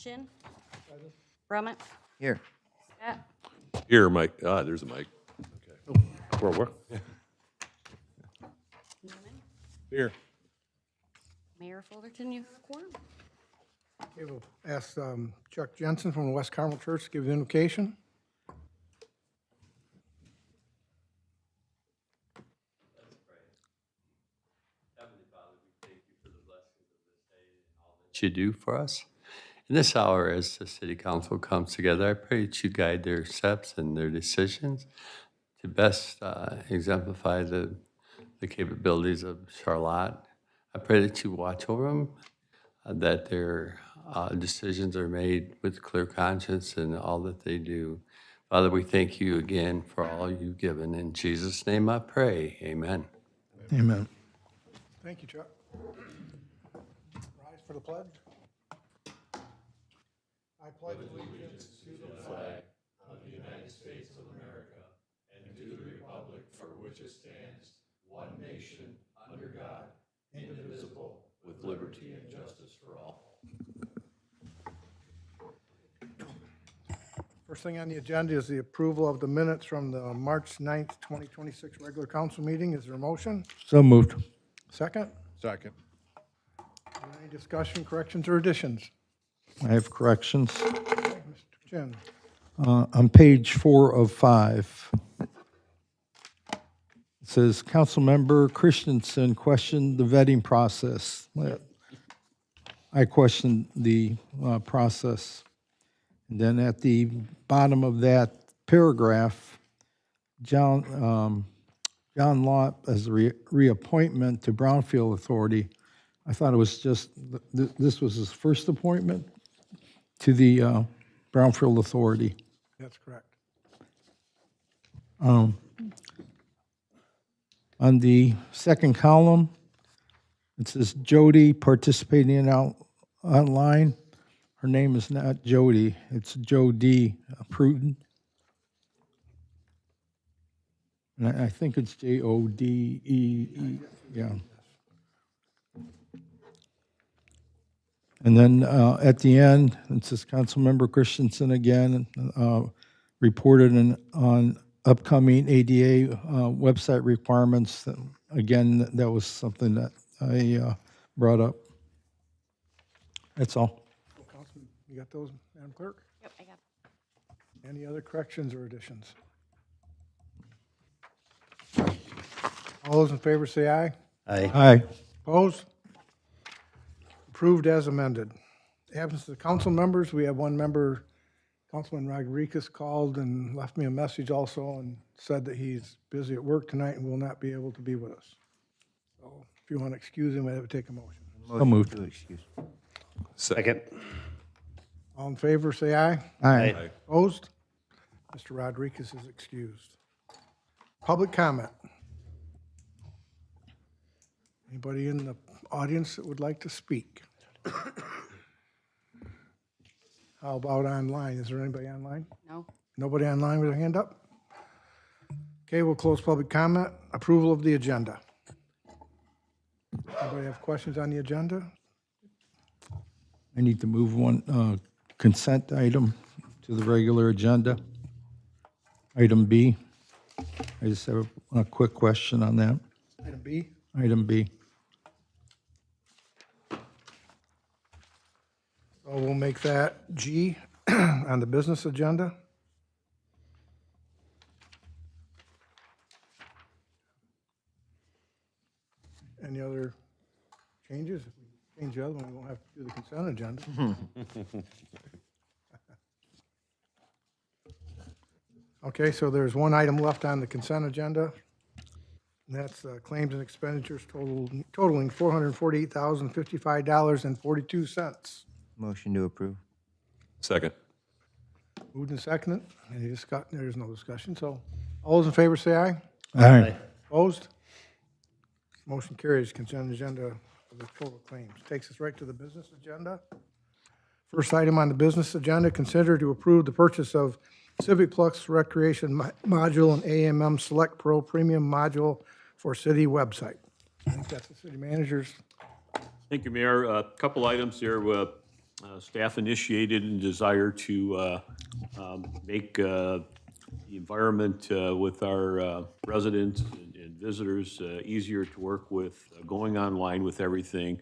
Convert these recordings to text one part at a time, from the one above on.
Chin. Brummett. Here. Scott. Here, Mike. Ah, there's a mic. Where? Newman. Here. Mayor Fullerton, you have a quorum. Okay, we'll ask Chuck Jensen from the West Carmel Church to give the invocation. That you do for us. In this hour, as the city council comes together, I pray that you guide their steps and their decisions to best exemplify the capabilities of Charlotte. I pray that you watch over them, that their decisions are made with clear conscience in all that they do. Father, we thank you again for all you've given. In Jesus' name I pray, amen. Amen. Thank you, Chuck. Rise for the pledge. I pledge allegiance to the flag of the United States of America and to the republic for which it stands, one nation, under God, indivisible, with liberty and justice for all. First thing on the agenda is the approval of the minutes from the March 9th, 2026 regular council meeting. Is there a motion? So moved. Second? Second. Any discussion, corrections, or additions? I have corrections. Mr. Chin. On page 4 of 5, it says, Councilmember Christensen questioned the vetting process. I questioned the process. And then at the bottom of that paragraph, John Lott as a reappointment to Brownfield Authority, I thought it was just, this was his first appointment to the Brownfield Authority. That's correct. On the second column, it says Jody participating online. Her name is not Jody, it's Jody Pruden. And I think it's Jodee, yeah. And then at the end, it says Councilmember Christensen again, reported on upcoming ADA website requirements. Again, that was something that I brought up. That's all. Councilman, you got those, Madam Clerk? Yep, I got Any other corrections or additions? All those in favor say aye. Aye. Opposed? Approved as amended. Absence of the council members, we have one member, Councilman Rodriguez, called and left me a message also and said that he's busy at work tonight and will not be able to be with us. So if you want to excuse him, I have to take a motion. So moved. Second. All in favor, say aye. Aye. Opposed? Mr. Rodriguez is excused. Public comment. Anybody in the audience that would like to speak? How about online? Is there anybody online? no. Nobody online with a hand up? Okay, we'll close public comment. Approval of the agenda. Anybody have questions on the agenda? I need to move one consent item to the regular agenda. Item B. I just have a quick question on that. Item B. Item B. So we'll make that G on the business agenda. Any other changes? If we change the other one, we won't have to do the consent agenda. Okay, so there's one item left on the consent agenda. And that's claims and expenditures totaling $448,055.42. Motion to approve. Second. Moved and seconded. Any discuss, there's no discussion, so all those in favor say aye. Aye. Opposed? Motion carries. Consent agenda of the total claims. Takes us right to the business agenda. First item on the business agenda, consider to approve the purchase of Civic Plus Recreation Module and AMM Select Pro Premium Module for city website. I think that's the city manager's. Thank you, Mayor. A couple items here. staff initiated and desire to make the environment with our residents and visitors easier to work with, going online with everything.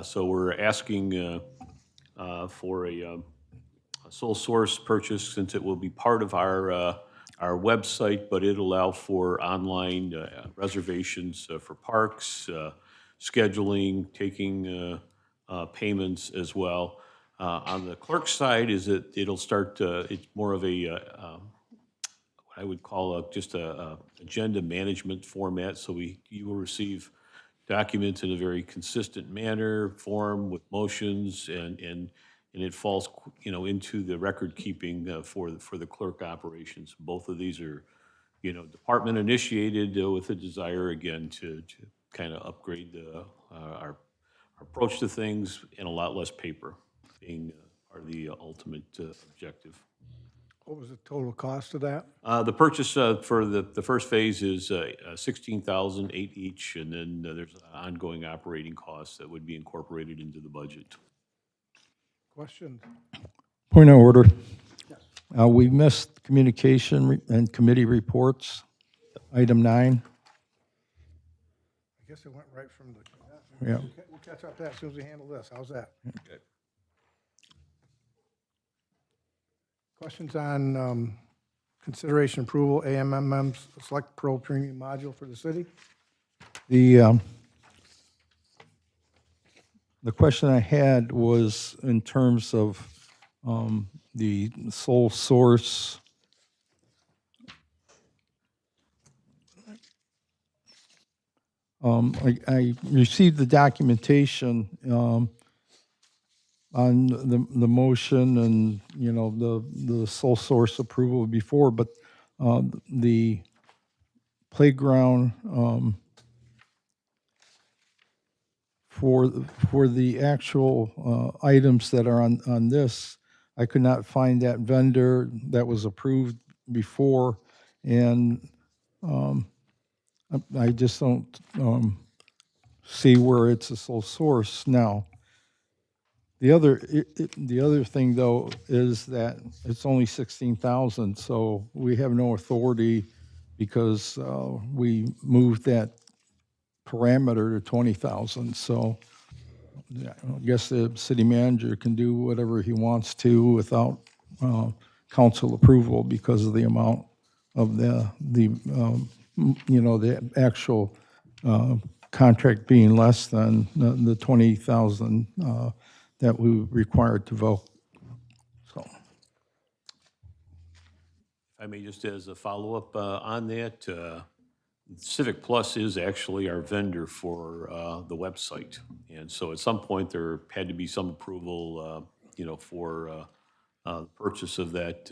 So we're asking for a sole source purchase, since it will be part of our website, but it'll allow for online reservations for parks, scheduling, taking payments as well. On the clerk side, it'll start, it's more of a, what I would call just a agenda management format. So you will receive documents in a very consistent manner, form with motions, and it falls, into the record keeping for the clerk operations. Both of these are, department initiated with a desire, again, to kind of upgrade our approach to things, and a lot less paper being are the ultimate objective. What was the total cost of that? The purchase for the first phase is $16,008 each, and then there's ongoing operating costs that would be incorporated into the budget. Questions? Point of order. We missed communication and committee reports, item 9. I guess it went right from the, Yeah. we'll catch up to that as soon as we handle this. How's that? Okay. Questions on consideration approval, AMMM's Select Pro Premium Module for the city? The question I had was in terms of the sole source. I received the documentation on the motion and, the sole source approval before, but the playground for the actual items that are on this, I could not find that vendor that was approved before, and I just don't see where it's a sole source now. The other thing, though, is that it's only 16,000, so we have no authority because we moved that parameter to 20,000. So yeah, I guess the city manager can do whatever he wants to without council approval because of the amount of the actual contract being less than the 20,000 that we required to vote. So, If I may, just as a follow-up on that, Civic Plus is actually our vendor for the website. And so at some point, there had to be some approval, for the purchase of that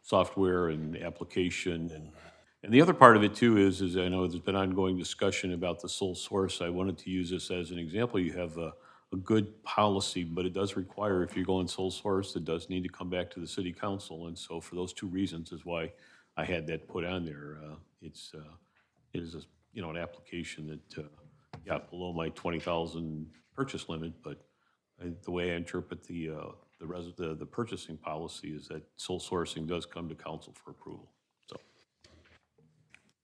software and application. And the other part of it, too, is I know there's been ongoing discussion about the sole source. I wanted to use this as an example. You have a good policy, but it does require, if you're going sole source, it does need to come back to the city council. And so for those two reasons is why I had that put on there. It is an application that got below my 20,000 purchase limit, but the way I interpret the purchasing policy is that sole sourcing does come to council for approval. So,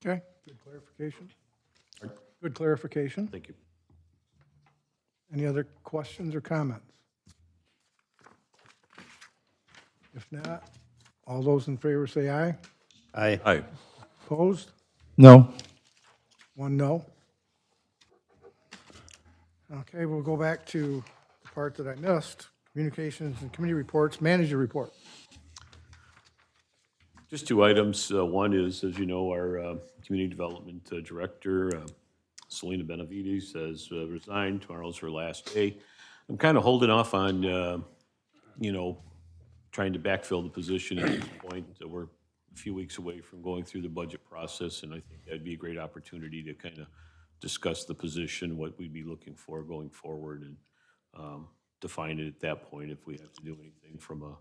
Okay, good clarification. Good clarification. thank you. Any other questions or comments? If not, all those in favor say aye. Aye. Aye. Opposed? no. 1 no. Okay, we'll go back to the part that I missed, communications and committee reports, manager report. Just two items. One is, as you know, our community development director, Selena Benavides, has resigned. Tomorrow's her last day. I'm kind of holding off on, trying to backfill the position at this point. We're a few weeks away from going through the budget process, and I think that'd be a great opportunity to kind of discuss the position, what we'd be looking for going forward, and define it at that point if we have to do anything from a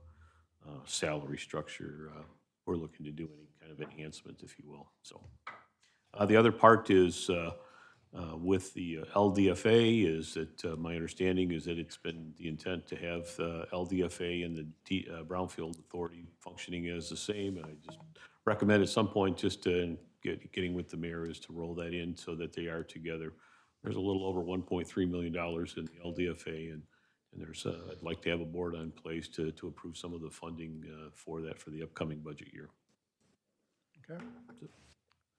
salary structure. We're looking to do any kind of enhancement, if you will. So the other part is with the LDFA is that, my understanding is that it's been the intent to have LDFA and the Brownfield Authority functioning as the same. And I just recommend at some point, just getting with the mayor, is to roll that in so that they are together. There's a little over $1.3 million in the LDFA, and there's, I'd like to have a board on place to approve some of the funding for that for the upcoming budget year. Okay.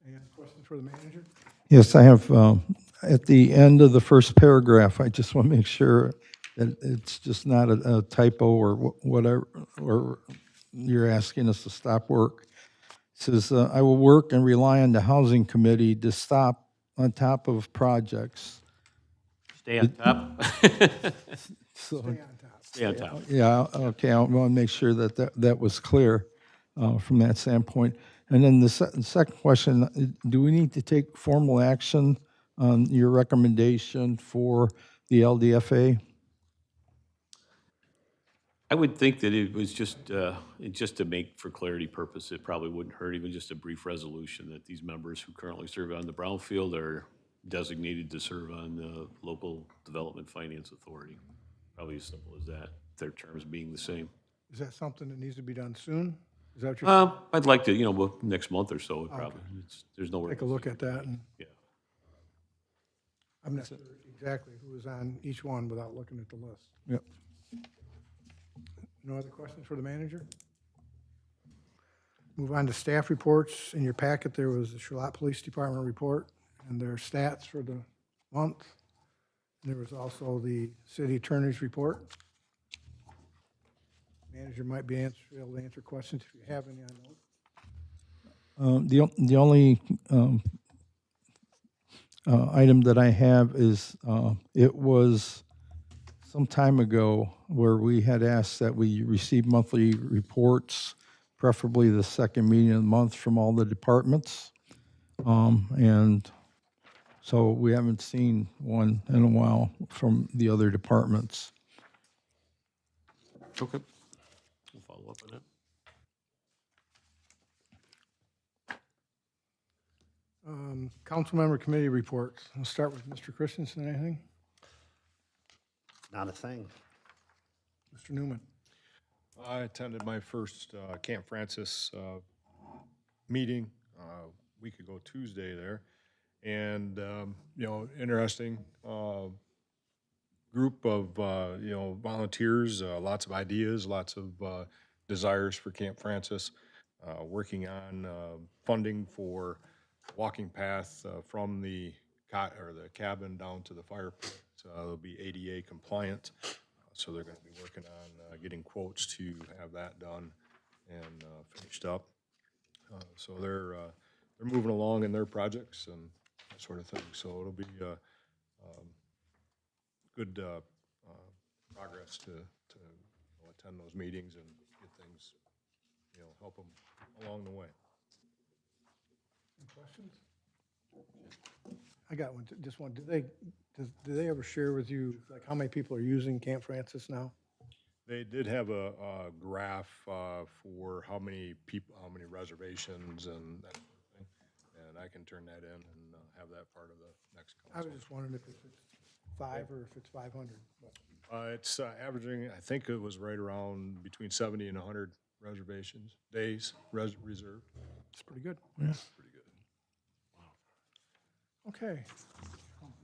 Any other questions for the manager? Yes, I have, at the end of the first paragraph, I just want to make sure that it's just not a typo or whatever, or you're asking us to stop work. It says, I will work and rely on the housing committee to stop on top of projects. Stay on top. So, Stay on top. Stay on top. yeah, okay, I want to make sure that was clear from that standpoint. And then the second question, do we need to take formal action on your recommendation for the LDFA? I would think that it was just to make, for clarity purpose, it probably wouldn't hurt, even just a brief resolution that these members who currently serve on the Brownfield are designated to serve on the Local Development Finance Authority. Probably as simple as that, their terms being the same. Is that something that needs to be done soon? Is that what you're, I'd like to, well, next month or so, it probably, there's no. take a look at that? And Yeah. I'm not sure exactly who is on each one without looking at the list. Yep. No other questions for the manager? Move on to staff reports. In your packet, there was the Charlotte Police Department report and their stats for the month. There was also the city attorney's report. Manager might be able to answer questions if you have any on those. The only item that I have is, it was some time ago where we had asked that we receive monthly reports, preferably the second meeting of the month, from all the departments. And so we haven't seen one in a while from the other departments. Okay. We'll follow up on that. Council member committee reports. I'll start with Mr. Christensen. Anything? Not a thing. Mr. Newman? I attended my first Camp Francis meeting a week ago Tuesday there, and interesting group of volunteers, lots of ideas, lots of desires for Camp Francis, working on funding for walking path from the cabin down to the fire pit. It'll be ADA compliant. So they're going to be working on getting quotes to have that done and finished up. So they're moving along in their projects and that sort of thing. So it'll be good progress to attend those meetings and get things, help them along the way. Any questions? I got one, just one. Do they ever share with you, like, how many people are using Camp Francis now? They did have a graph for how many people, how many reservations and that sort of thing. And I can turn that in and have that part of the next I was council. just wondering if it's 5 or if it's 500. It's averaging, I think it was right around between 70 and 100 reservations, days reserved. It's pretty good. Pretty good. Okay.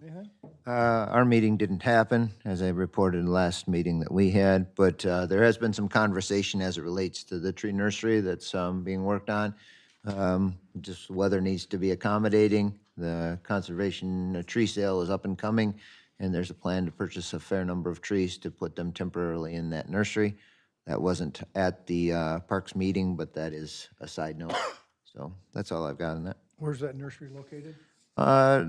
Anything? Our meeting didn't happen, as I reported in the last meeting that we had, but there has been some conversation as it relates to the tree nursery that's being worked on. Just weather needs to be accommodating. The conservation tree sale is up and coming, and there's a plan to purchase a fair number of trees to put them temporarily in that nursery. That wasn't at the Parks meeting, but that is a side note. So that's all I've got on that. Where's that nursery located?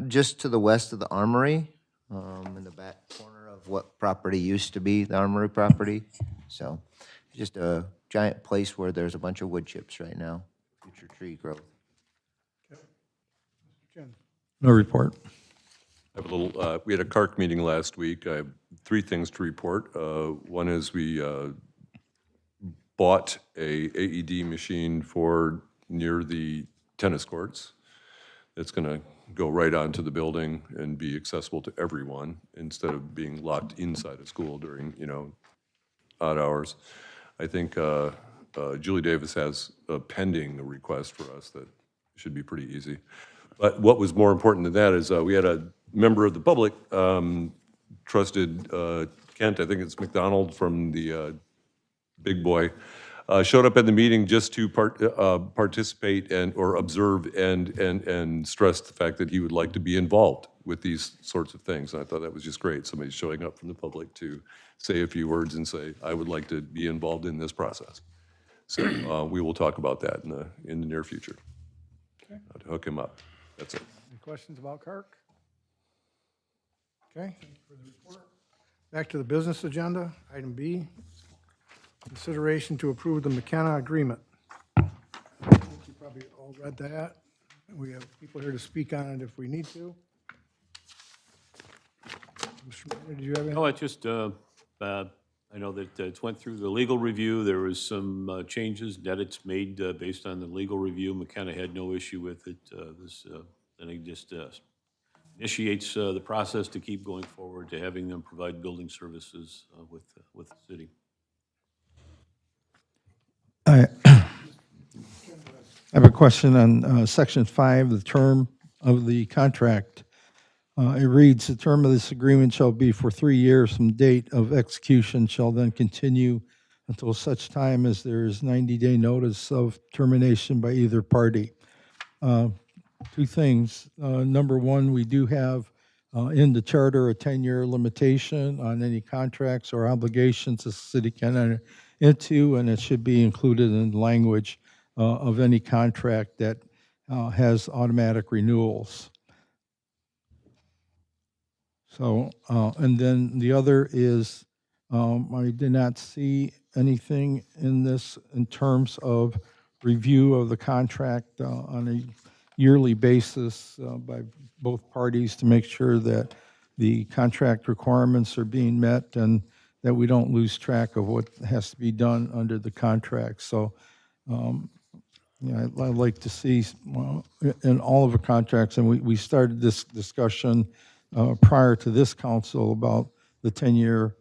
Just to the west of the Armory, in the back corner of what property used to be the Armory property. So just a giant place where there's a bunch of wood chips right now, future tree growth. Jen? No report. I have a little, we had a CARC meeting last week. I have 3 things to report. One is we bought a AED machine for near the tennis courts. It's going to go right onto the building and be accessible to everyone instead of being locked inside a school during, odd hours. I think Julie Davis has a pending request for us that should be pretty easy. But what was more important than that is we had a member of the public, trusted Kent, I think it's McDonald from the Big Boy, showed up at the meeting just to participate or observe and stress the fact that he would like to be involved with these sorts of things. And I thought that was just great. Somebody showing up from the public to say a few words and say, I would like to be involved in this process. So we will talk about that in the near future. To hook him up. That's it. Any questions about Kirk? Okay, thank you for the report. Back to the business agenda, item B, consideration to approve the McKenna agreement. I think you probably all read that. We have people here to speak on it if we need to. Mr. Mayor, did you have anything? No, it just, I know that it went through the legal review. There was some changes, edits made based on the legal review. McKenna had no issue with it. I think just initiates the process to keep going forward, to having them provide building services with the city. I have a question on Section 5, the term of the contract. It reads, "The term of this agreement shall be for 3 years from date of execution, shall then continue until such time as there is 90-day notice of termination by either party." Two things. Number one, we do have in the charter a 10-year limitation on any contracts or obligations the city can enter into, and it should be included in the language of any contract that has automatic renewals. So, and then the other is, I did not see anything in this in terms of review of the contract on a yearly basis by both parties to make sure that the contract requirements are being met and that we don't lose track of what has to be done under the contract. So, I'd like to see in all of the contracts, and we started this discussion prior to this council about the 10-year,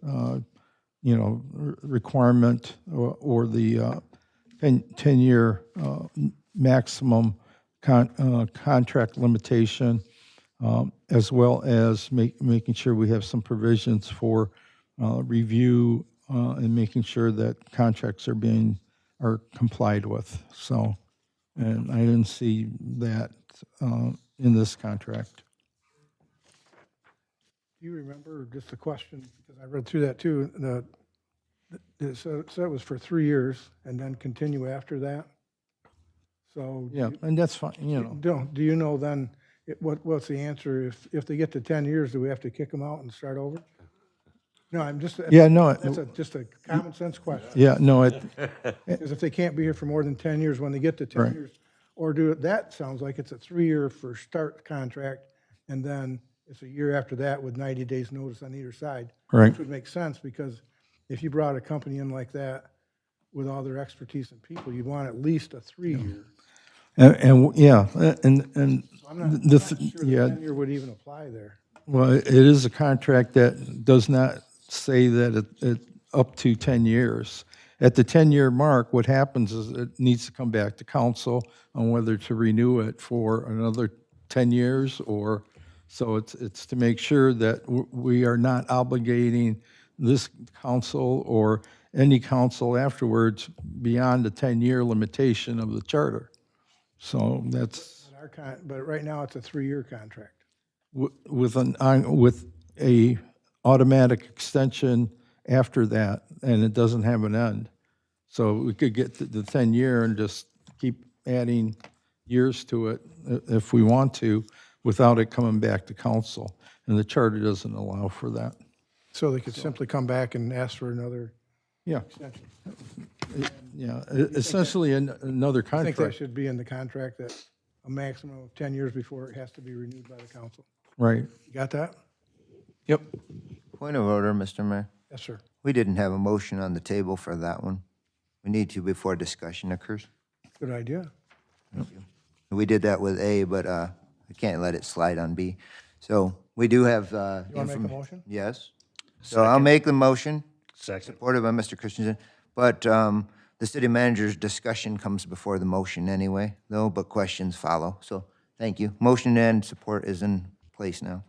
requirement or the 10-year maximum contract limitation, as well as making sure we have some provisions for review and making sure that contracts are complied with. So, and I didn't see that in this contract. Do you remember, just a question, because I read through that too, so it was for 3 years and then continue after that? So. Yeah, and that's fine, Do you know then, what's the answer? If they get to 10 years, do we have to kick them out and start over? No, I'm just. Yeah, no. That's just a common sense question. Yeah, no, Because if they can't be here for more than 10 years, when they get to 10 Right. years, or that sounds like it's a 3-year for start contract, and then it's a year after that with 90 days notice on either side. Right. Which would make sense, because if you brought a company in like that with all their expertise and people, you'd want at least a 3-year. and yeah, and I'm not the sure the yeah, 10-year would even apply there. well, it is a contract that does not say that it up to 10 years. At the 10-year mark, what happens is it needs to come back to council on whether to renew it for another 10 years or, so it's to make sure that we are not obligating this council or any council afterwards beyond the 10-year limitation of the charter. So that's But right now, it's a 3-year contract. with a automatic extension after that, and it doesn't have an end. So we could get to the 10-year and just keep adding years to it if we want to, without it coming back to council. And the charter doesn't allow for that. So they could simply come back and ask for another Yeah, extension. yeah, essentially another I think that contract, should be in the contract, that a maximum of 10 years before it has to be renewed by the council. right? You got that? Yep. Point of order, Mr. Mayor. Yes, sir. We didn't have a motion on the table for that one. We need to before discussion occurs. Good idea. We did that with A, but I can't let it slide on B. So we do have. You want to make a motion? Yes. So I'll make the motion, Second. supported by Mr. Christensen. But the city manager's discussion comes before the motion anyway, though, but questions follow. So thank you. Motion and support is in place now.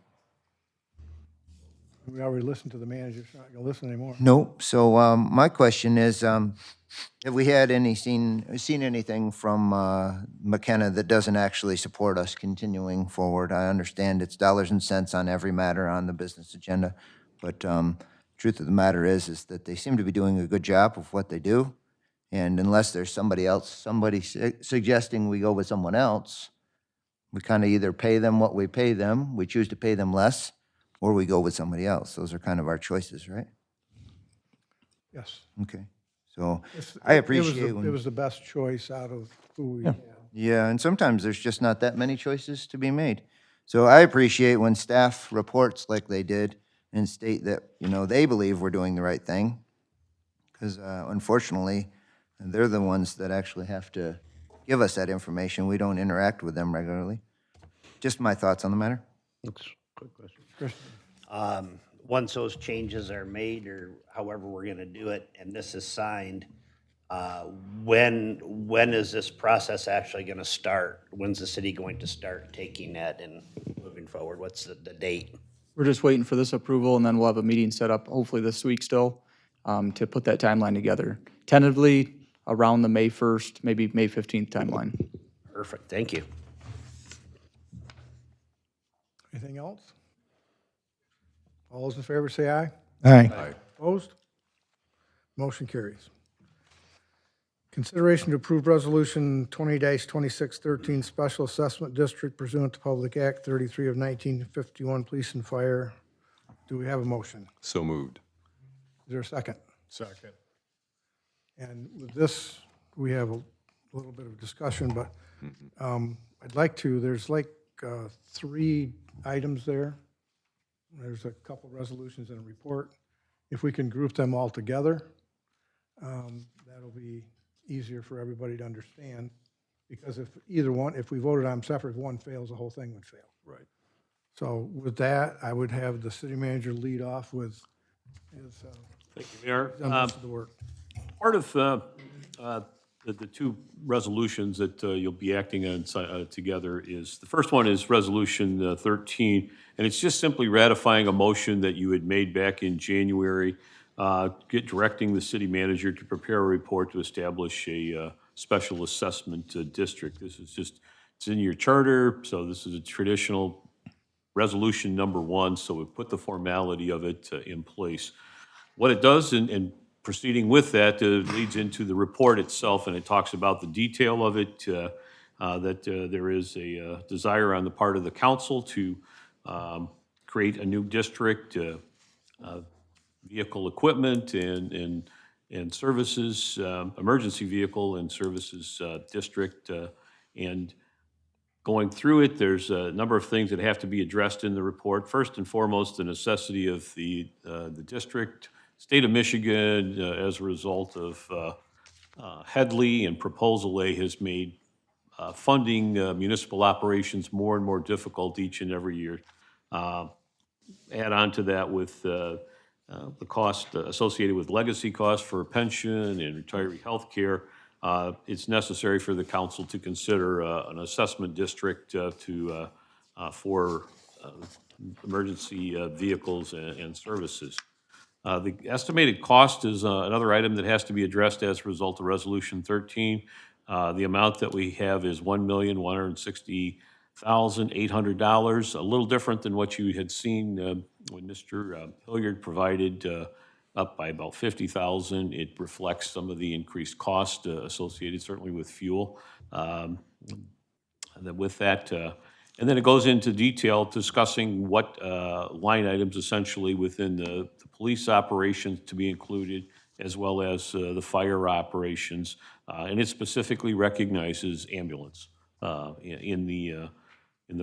We already listened to the manager, so not going to listen anymore. Nope. So my question is, have we had seen anything from McKenna that doesn't actually support us continuing forward? I understand it's dollars and cents on every matter on the business agenda, but truth of the matter is that they seem to be doing a good job of what they do. And unless there's somebody suggesting we go with someone else, we kind of either pay them what we pay them, we choose to pay them less, or we go with somebody else. Those are kind of our choices, right? Yes. Okay, so It's- I it was the- appreciate It when, was the best choice out of who we had. yeah, and sometimes there's just not that many choices to be made. So I appreciate when staff reports like they did and state that, they believe we're doing the right thing. Because unfortunately, they're the ones that actually have to give us that information. We don't interact with them regularly. Just my thoughts on the matter. Quick question. Christian, Once those changes are made, or however we're gonna do it, and this is signed, when is this process actually gonna start? When's the city going to start taking that and moving forward? What's the date? We're just waiting for this approval, and then we'll have a meeting set up, hopefully this week still, to put that timeline together. Tentatively, around the May 1st, maybe May 15th timeline. Perfect, thank you. anything else? All those in favor say aye. Aye. Opposed? Motion carries. Consideration to approve Resolution 20-2613, Special Assessment District pursuant to Public Act 33 of 1951, Police and Fire. Do we have a motion? So moved. Is there a second? Second. And with this, we have a little bit of discussion, but I'd like to, there's like 3 items there. There's a couple resolutions and a report. If we can group them all together, that'll be easier for everybody to understand. Because if either one, if we voted on them separate, if one fails, the whole thing would fail. Right. So with that, I would have the city manager lead off with his, Thank you, Mayor. done most of the work. Part of the 2 resolutions that you'll be acting on together is, the first one is Resolution 13, and it's just simply ratifying a motion that you had made back in January, directing the city manager to prepare a report to establish a special assessment district. This is just, it's in your charter, so this is a traditional resolution number 1, so we put the formality of it in place. What it does, and proceeding with that, leads into the report itself, and it talks about the detail of it, that there is a desire on the part of the council to create a new district, vehicle equipment and services, emergency vehicle and services district, and going through it, there's a number of things that have to be addressed in the report. First and foremost, the necessity of the district. State of Michigan, as a result of Headley and Proposal A, has made funding municipal operations more and more difficult each and every year. Add on to that with the cost associated with legacy costs for pension and retiree health care. It's necessary for the council to consider an assessment district for emergency vehicles and services. The estimated cost is another item that has to be addressed as a result of Resolution 13. The amount that we have is $1,160,800, a little different than what you had seen when Mr. Hilliard provided, up by about $50,000. It reflects some of the increased cost associated certainly with fuel. And then with that, and then it goes into detail discussing what line items essentially within the police operations to be included, as well as the fire operations. And it specifically recognizes ambulance in the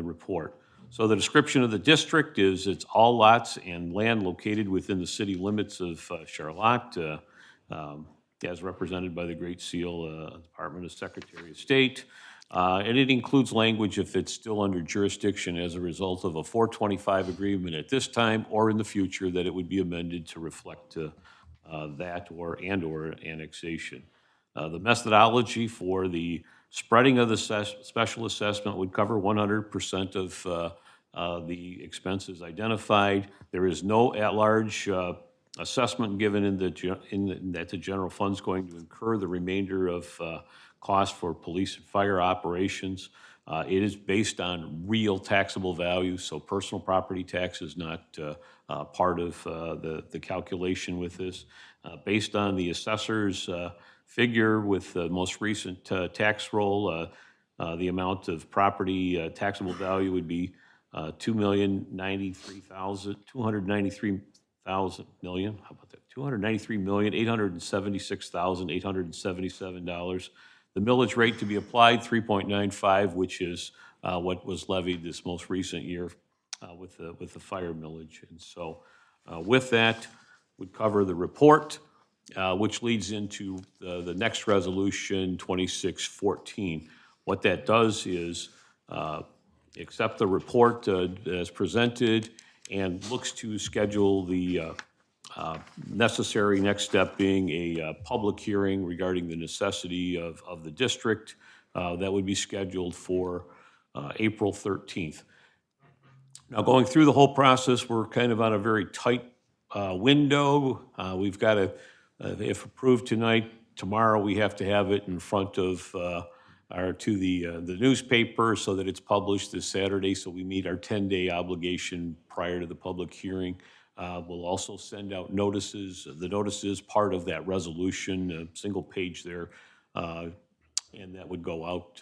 report. So the description of the district is it's all lots and land located within the city limits of Charlotte, as represented by the Great Seal, Department of Secretary of State. And it includes language if it's still under jurisdiction as a result of a 425 agreement at this time or in the future, that it would be amended to reflect that or annexation. The methodology for the spreading of the special assessment would cover 100% of the expenses identified. There is no at-large assessment given that the general fund's going to incur the remainder of costs for police and fire operations. It is based on real taxable value, so personal property tax is not part of the calculation with this. Based on the assessor's figure with the most recent tax roll, the amount of property taxable value would be $293,876,877. The millage rate to be applied, 3.95, which is what was levied this most recent year with the fire millage. And so with that, would cover the report, which leads into the next resolution, 2614. What that does is accept the report as presented and looks to schedule the necessary next step being a public hearing regarding the necessity of the district. That would be scheduled for April 13th. Now, going through the whole process, we're kind of on a very tight window. We've got to, if approved tonight, tomorrow we have to have it in front of the newspaper so that it's published this Saturday, so we meet our 10-day obligation prior to the public hearing. We'll also send out notices. The notice is part of that resolution, a single page there, and that would go out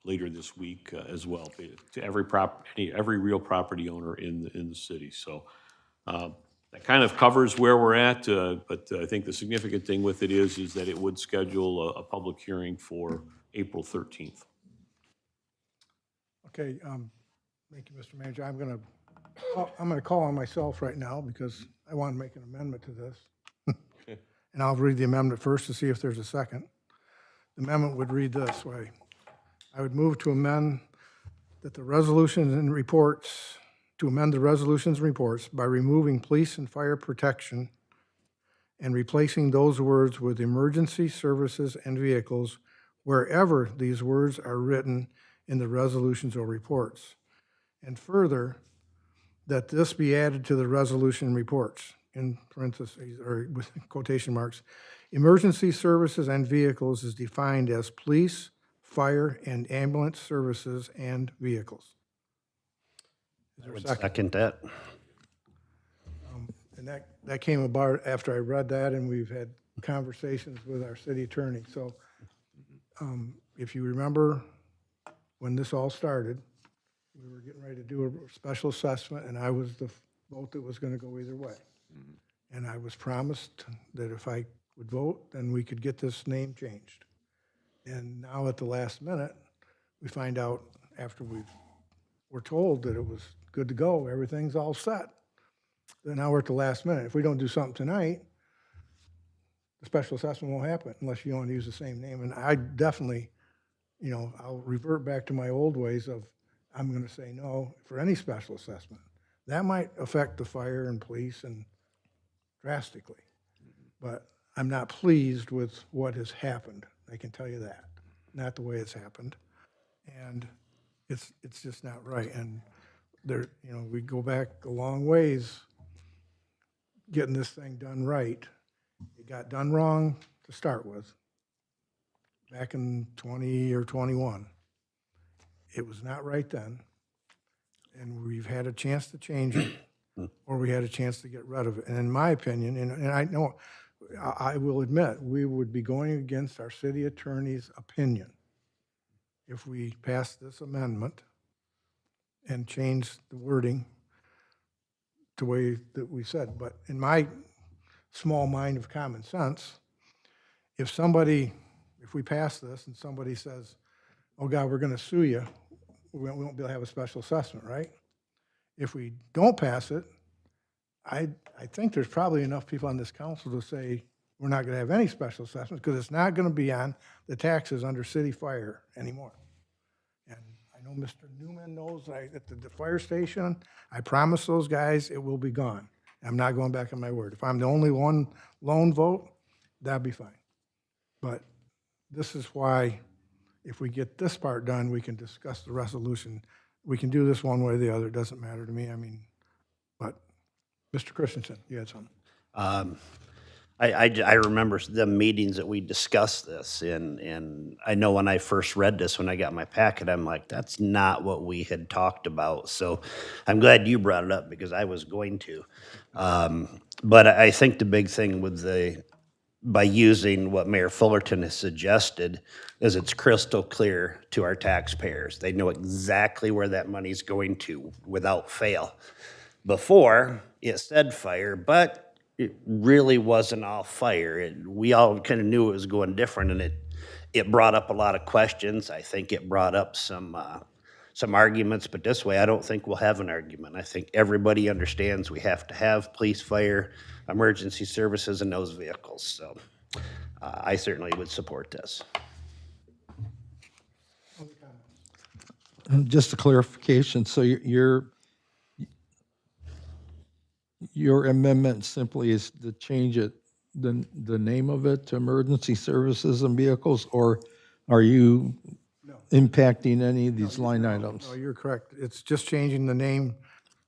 later this week as well to every real property owner in the city. So that kind of covers where we're at, but I think the significant thing with it is that it would schedule a public hearing for April 13th. Okay, thank you, Mr. Manager. I'm going to call on myself right now because I want to make an amendment to this. And I'll read the amendment first to see if there's a second. The amendment would read this way. I would move to amend that the resolutions and reports, to amend the resolutions and reports by removing police and fire protection and replacing those words with emergency services and vehicles wherever these words are written in the resolutions or reports. And further, that this be added to the resolution reports, in parentheses, or with quotation marks. Emergency services and vehicles is defined as police, fire, and ambulance services and vehicles. Is there a second? Second that. And that came about after I read that, and we've had conversations with our city attorney. So if you remember when this all started, we were getting ready to do a special assessment, and I was the vote that was going to go either way. And I was promised that if I would vote, then we could get this name changed. And now at the last minute, we find out after we're told that it was good to go, everything's all set. Then now we're at the last minute. If we don't do something tonight, the special assessment won't happen unless you want to use the same name. And I definitely, I'll revert back to my old ways of I'm going to say no for any special assessment. That might affect the fire and police and drastically, but I'm not pleased with what has happened. I can tell you that. Not the way it's happened. And it's just not right. And there, we go back a long ways getting this thing done right. It got done wrong to start with back in 20 or 21. It was not right then. And we've had a chance to change it, or we had a chance to get rid of it. And in my opinion, and I know, I will admit, we would be going against our city attorney's opinion if we pass this amendment and change the wording the way that we said. But in my small mind of common sense, if we pass this and somebody says, oh God, we're going to sue you, we won't be able to have a special assessment, right? If we don't pass it, I think there's probably enough people on this council to say, we're not gonna have any special assessments, because it's not gonna be on the taxes under city fire anymore. And I know Mr. Newman knows, at the fire station, I promised those guys it will be gone. I'm not going back on my word. If I'm the only one lone vote, that'd be fine. But this is why, if we get this part done, we can discuss the resolution. We can do this one way or the other, it doesn't matter to me, I mean, but, Mr. Christensen, you had something? I remember the meetings that we discussed this, and I know when I first read this, when I got my packet, I'm like, that's not what we had talked about. So I'm glad you brought it up, because I was going to. But I think the big thing with by using what Mayor Fullerton has suggested, is it's crystal clear to our taxpayers. They know exactly where that money's going to without fail. Before, it said fire, but it really wasn't all fire. We all kind of knew it was going different, and it brought up a lot of questions. I think it brought up some arguments, but this way, I don't think we'll have an argument. I think everybody understands we have to have police, fire, emergency services in those vehicles. So I certainly would support this. Just a clarification, so your amendment simply is to change it, the name of it to emergency services and vehicles, or are you impacting any of these line items? No, you're correct. It's just changing the name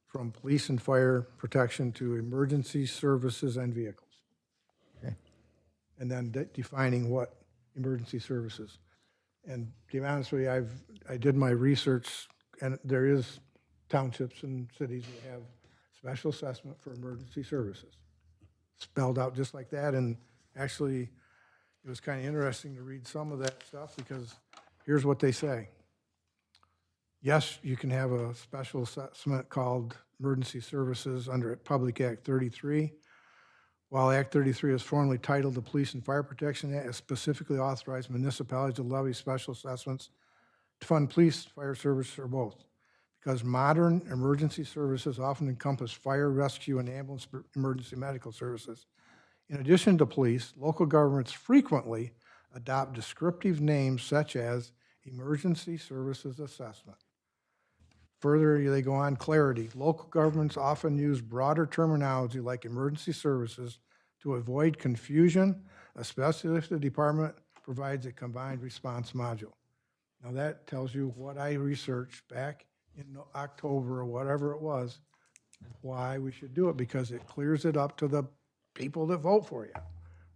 from police and fire protection to emergency services and vehicles. Okay. And then defining what emergency services. And to be honest with you, I did my research, and there is townships and cities that have special assessment for emergency services, spelled out just like that. And actually, it was kind of interesting to read some of that stuff, because here's what they say. Yes, you can have a special assessment called emergency services under Public Act 33. While Act 33 is formally titled the Police and Fire Protection Act, it specifically authorized municipalities to levy special assessments to fund police, fire service, or both. Because modern emergency services often encompass fire, rescue, and ambulance emergency medical services. In addition to police, local governments frequently adopt descriptive names such as emergency services assessment. Further, they go on, clarity. Local governments often use broader terminology like emergency services to avoid confusion, especially if the department provides a combined response module. Now that tells you what I researched back in October or whatever it was, why we should do it, because it clears it up to the people that vote for you.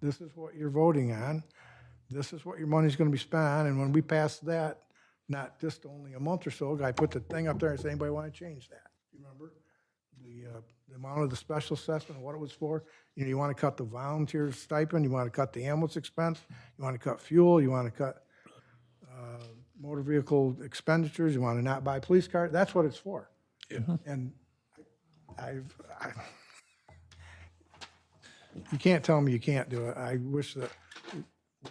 This is what you're voting on. This is what your money's gonna be spent on, and when we pass that, not just only a month or so ago, I put the thing up there and said, anybody want to change that? You remember? The amount of the special assessment and what it was for. You know, you want to cut the volunteer stipend, you want to cut the ambulance expense, you want to cut fuel, you want to cut motor vehicle expenditures, you want to not buy police cars. That's what it's for. Yeah. And you can't tell me you can't do it. I wish that we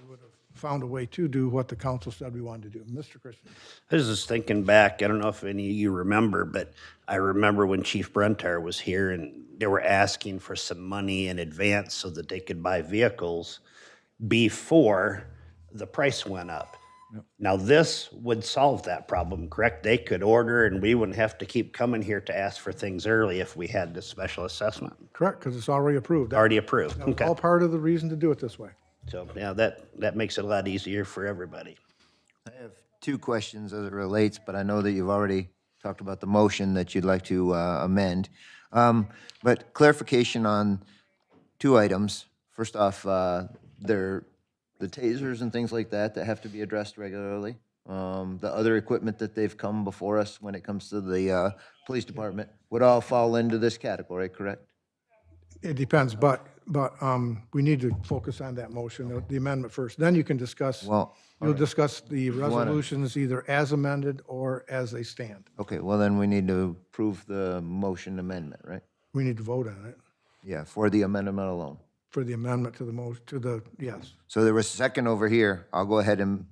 would have found a way to do what the council said we wanted to do. Mr. Christian. I was just thinking back, I don't know if any of you remember, but I remember when Chief Brentar was here and they were asking for some money in advance so that they could buy vehicles before the price went up. Yep. Now, this would solve that problem, correct? They could order and we wouldn't have to keep coming here to ask for things early if we had this special assessment. Correct, because it's already approved. Already approved, okay. All part of the reason to do it this way. So, yeah, that makes it a lot easier for everybody. I have two questions as it relates, but I know that you've already talked about the motion that you'd like to amend. But clarification on two items. First off, the tasers and things like that have to be addressed regularly. The other equipment that they've come before us when it comes to the police department would all fall into this category, correct? It depends, but we need to focus on that motion, the amendment first. Then you can discuss, you'll discuss the resolutions either as amended or as they stand. Okay, well then we need to approve the motion amendment, right? We need to vote on it Yeah, for the amendment alone. for the amendment to the motion, yes. So there was a second over here. I'll go ahead and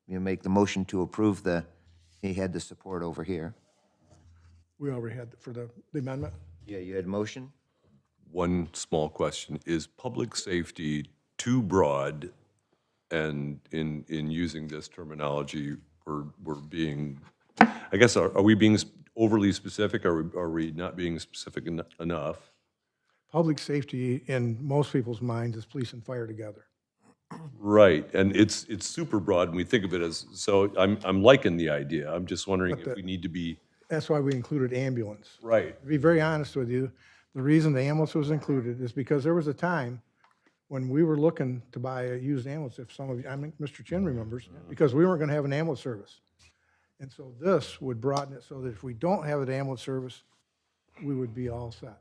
make the motion to approve he had the support over here. We already had for the amendment. Yeah, you had motion? One small question, is public safety too broad, and in using this terminology, we're being, I guess, are we being overly specific? Are we not being specific enough? Public safety in most people's minds is police and fire together. Right, and it's super broad, and we think of it as, so I'm liking the idea. I'm just wondering if we need to be, That's why we included ambulance. right, To be very honest with you, the reason the ambulance was included is because there was a time when we were looking to buy a used ambulance, if some of you, I mean, Mr. Chin remembers, because we weren't gonna have an ambulance service. And so this would broaden it so that if we don't have an ambulance service, we would be all set.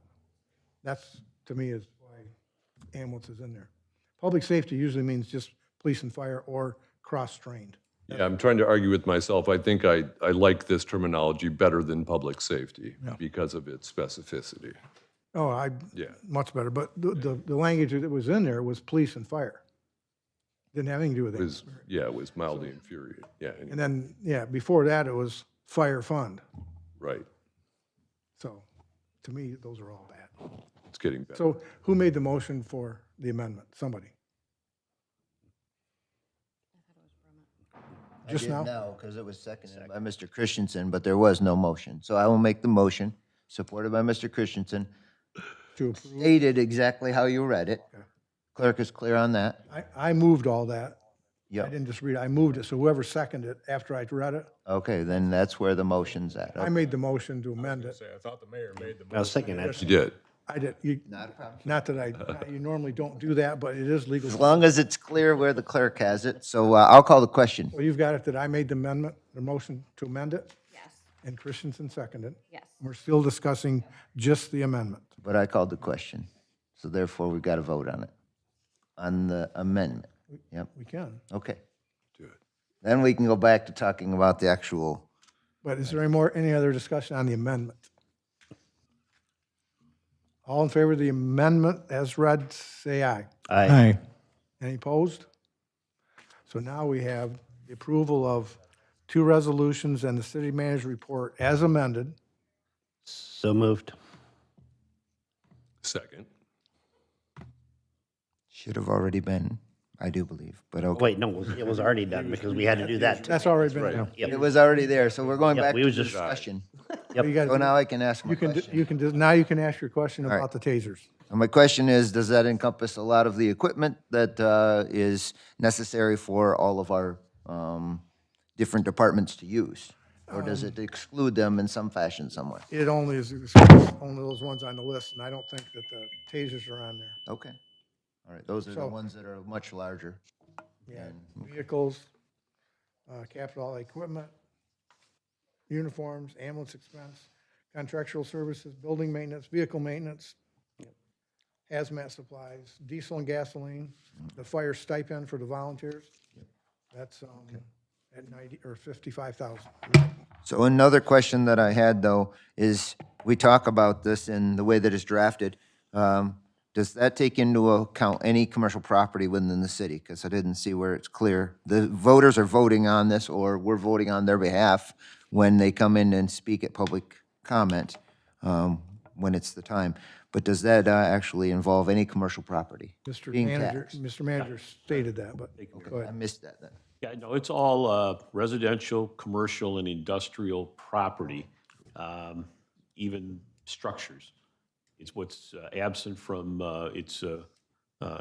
That's, to me, is why ambulance is in there. Public safety usually means just police and fire or cross-trained. yeah, I'm trying to argue with myself. I think I like this terminology better than public safety because of its specificity. Oh, Yeah. much better, but the language that was in there was police and fire. Didn't have anything to do with It it. was, yeah, it was mildly infuriating, yeah, And then, yeah, before that, it was fire fund. right, So, to me, those are all bad. it's getting better. So who made the motion for the amendment? Somebody? Just now? No, because it was seconded by Mr. Christensen, but there was no motion. So I will make the motion, supported by Mr. Christensen, To approve? stated exactly how you read it. Clerk is clear on that? I moved all that. I Yep. didn't just read it, I moved it, so whoever seconded it after I read it, Okay, then that's where the motion's at. I made the motion to amend it. Say, I thought the mayor made the I was motion. thinking that. You did, I did, not that you normally don't do that, but it is legal. As long as it's clear where the clerk has it, so I'll call the question. Well, you've got it that I made the amendment, the motion to amend it, Yes. and Christensen seconded. Yes. We're still discussing just the amendment. But I called the question, so therefore we've got to vote on it, on the amendment. Yep, We can. okay. do it. Then we can go back to talking about the actual, But is there any other discussion on the amendment? All in favor of the amendment as read, say aye. Aye. Any opposed? So now we have the approval of two resolutions and the city manager report as amended. So moved. Second, should have already been, I do believe, but okay. Wait, no, it was already done because we had to do that too. That's already been done. It was already there, so we're going Yep, back we to was just- discussion. You guys- So now I can ask my You can, question. now you can ask your question right. about the tasers. And my question is, does that encompass a lot of the equipment that is necessary for all of our different departments to use? Or does it exclude them in some fashion somewhere? It only is, only those ones on the list, and I don't think that the tasers are on there. Okay. All right, those are the So- ones that are much larger. Yeah, vehicles, capital equipment, uniforms, ambulance expense, contractual services, building maintenance, vehicle maintenance, hazmat supplies, diesel and gasoline, the fire stipend for the volunteers. That's, at 90, or 55,000. So another question that I had, though, is we talk about this in the way that it's drafted. Does that take into account any commercial property within the city? Because I didn't see where it's clear. The voters are voting on this, or we're voting on their behalf when they come in and speak at public comment, when it's the time. But does that actually involve any commercial property being taxed? Mr. Manager stated that, but go I ahead. missed that then. Yeah, no, it's all residential, commercial, and industrial property, even structures. It's what's absent from its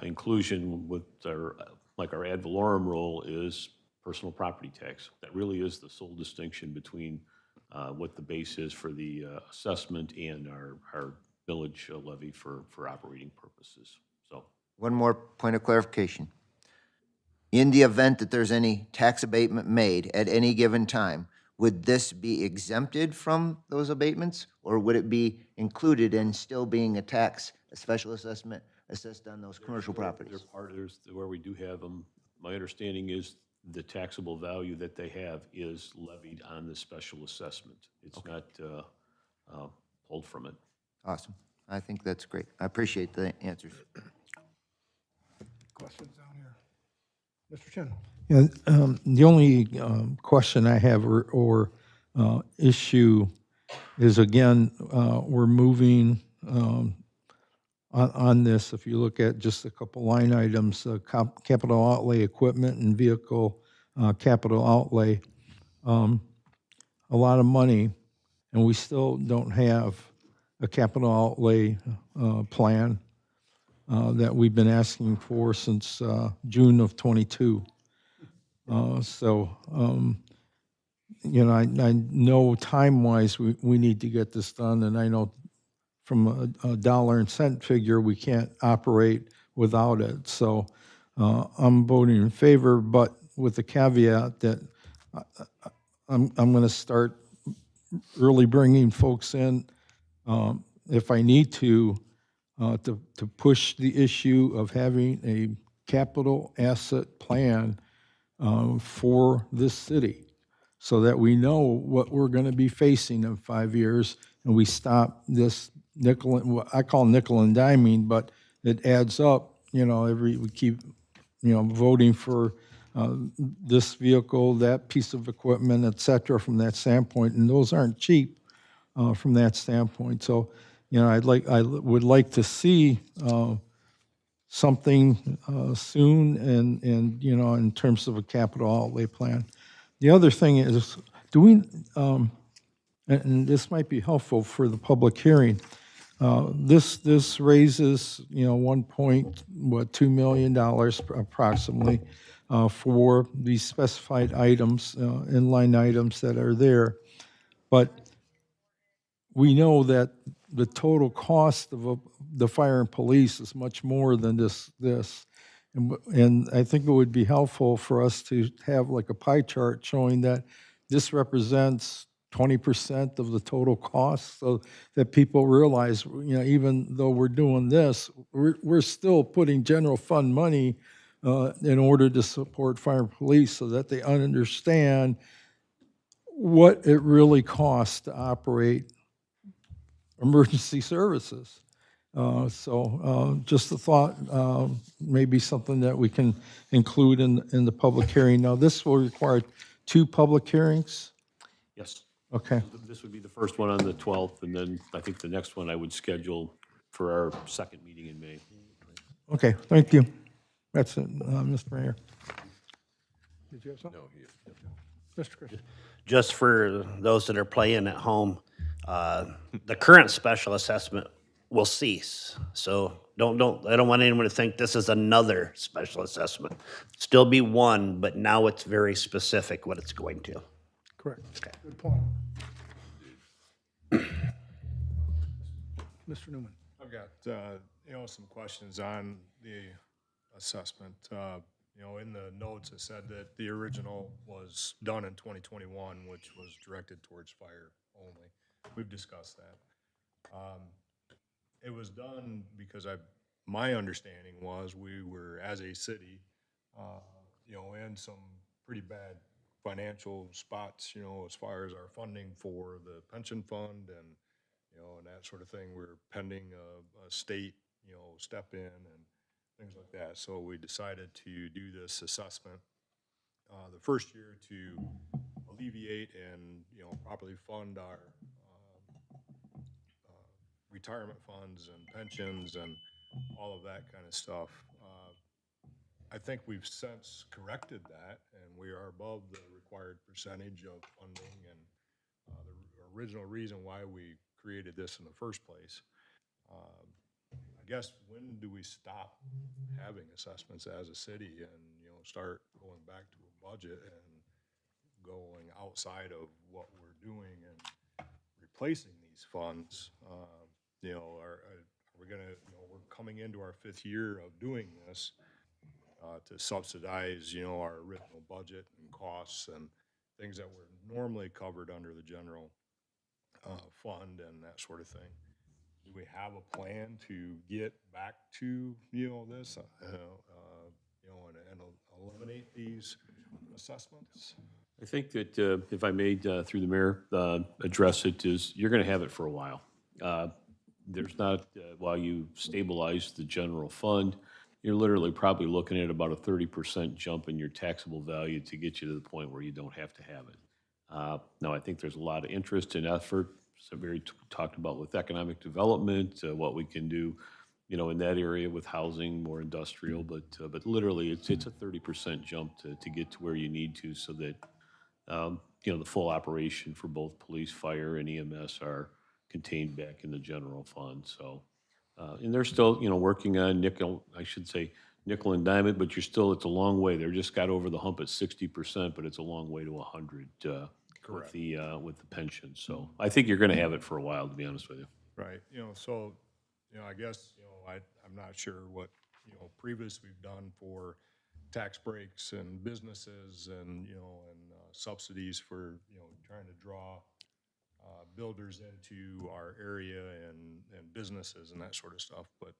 inclusion with our, like our ad valorem rule is personal property tax. That really is the sole distinction between what the base is for the assessment and our village levy for operating purposes, so. One more point of clarification. In the event that there's any tax abatement made at any given time, would this be exempted from those abatements? Or would it be included in still being a tax, a special assessment assessed on those commercial properties? They're part of, there's where we do have them. My understanding is the taxable value that they have is levied on the special assessment. It's not pulled from it. Awesome. I think that's great. I appreciate the answers. Questions down here? Mr. Chin? Yeah, the only question I have or issue is, again, we're moving on this. If you look at just a couple line items, capital outlay equipment and vehicle capital outlay, a lot of money, and we still don't have a capital outlay plan that we've been asking for since June of '22. You know, I know time-wise, we need to get this done, and I know from a dollar and cent figure, we can't operate without it. So I'm voting in favor, but with the caveat that I'm going to start early bringing folks in, if I need to push the issue of having a capital asset plan for this city, so that we know what we're going to be facing in 5 years, and we stop this nickel, what I call nickel and diming, but it adds up. You know, we keep, you know, voting for this vehicle, that piece of equipment, et cetera, from that standpoint, and those aren't cheap from that standpoint. So, you know, I would like to see something soon, and you know, in terms of a capital outlay plan. The other thing is, do we, and this might be helpful for the public hearing, this raises, you know, $1.2 million approximately for these specified items, inline items that are there. But we know that the total cost of the fire and police is much more than this. And I think it would be helpful for us to have like a pie chart showing that this represents 20% of the total cost, so that people realize, you know, even though we're doing this, we're still putting general fund money in order to support fire and police, so that they understand what it really costs to operate emergency services. Just a thought, maybe something that we can include in the public hearing. Now, this will require 2 public hearings? Yes. Okay, This would be the first one on the 12th, and then I think the next one I would schedule for our second meeting in May. okay, thank you. That's it, Mr. Mayor. Did you have something? Mr. Chris? Just for those that are playing at home, the current special assessment will cease. So I don't want anyone to think this is another special assessment. Still be one, but now it's very specific what it's going to. Correct. Good point. Mr. Newman? I've got, you know, some questions on the assessment. You know, in the notes, it said that the original was done in 2021, which was directed towards fire only. We've discussed that. It was done because my understanding was we were, as a city, you know, in some pretty bad financial spots, you know, as far as our funding for the pension fund and, you know, and that sort of thing. We're pending a state, you know, step in and things like that. So we decided to do this assessment the first year to alleviate and, you know, properly fund our retirement funds and pensions and all of that kind of stuff. I think we've since corrected that, and we are above the required percentage of funding, and the original reason why we created this in the first place. I guess, when do we stop having assessments as a city and, you know, start going back to a budget and going outside of what we're doing and replacing these funds? You know, are we gonna, you know, we're coming into our 5th year of doing this to subsidize, you know, our original budget and costs and things that were normally covered under the general fund and that sort of thing. Do we have a plan to get back to, you know, this, you know, and eliminate these assessments? I think that, if I may, through the mayor, address it, is you're going to have it for a while. There's not, while you stabilize the general fund, you're literally probably looking at about a 30% jump in your taxable value to get you to the point where you don't have to have it. Now, I think there's a lot of interest and effort, so Barry talked about with economic development, what we can do you know, in that area with housing, more industrial, but literally, it's a 30% jump to get to where you need to so that, you know, the full operation for both police, fire, and EMS are contained back in the general fund, so. And they're still, you know, working on nickel, I should say, nickel and diamond, but you're still, it's a long way. They're just got over the hump at 60%, but it's a long way to 100 with the pension. So I think you're going to have it for a while, to be honest with you. Right, you know, so, you know, I guess, you know, I'm not sure what, you know, previous we've done for tax breaks and businesses and, you know, and subsidies for, you know, trying to draw builders into our area and businesses and that sort of stuff. But,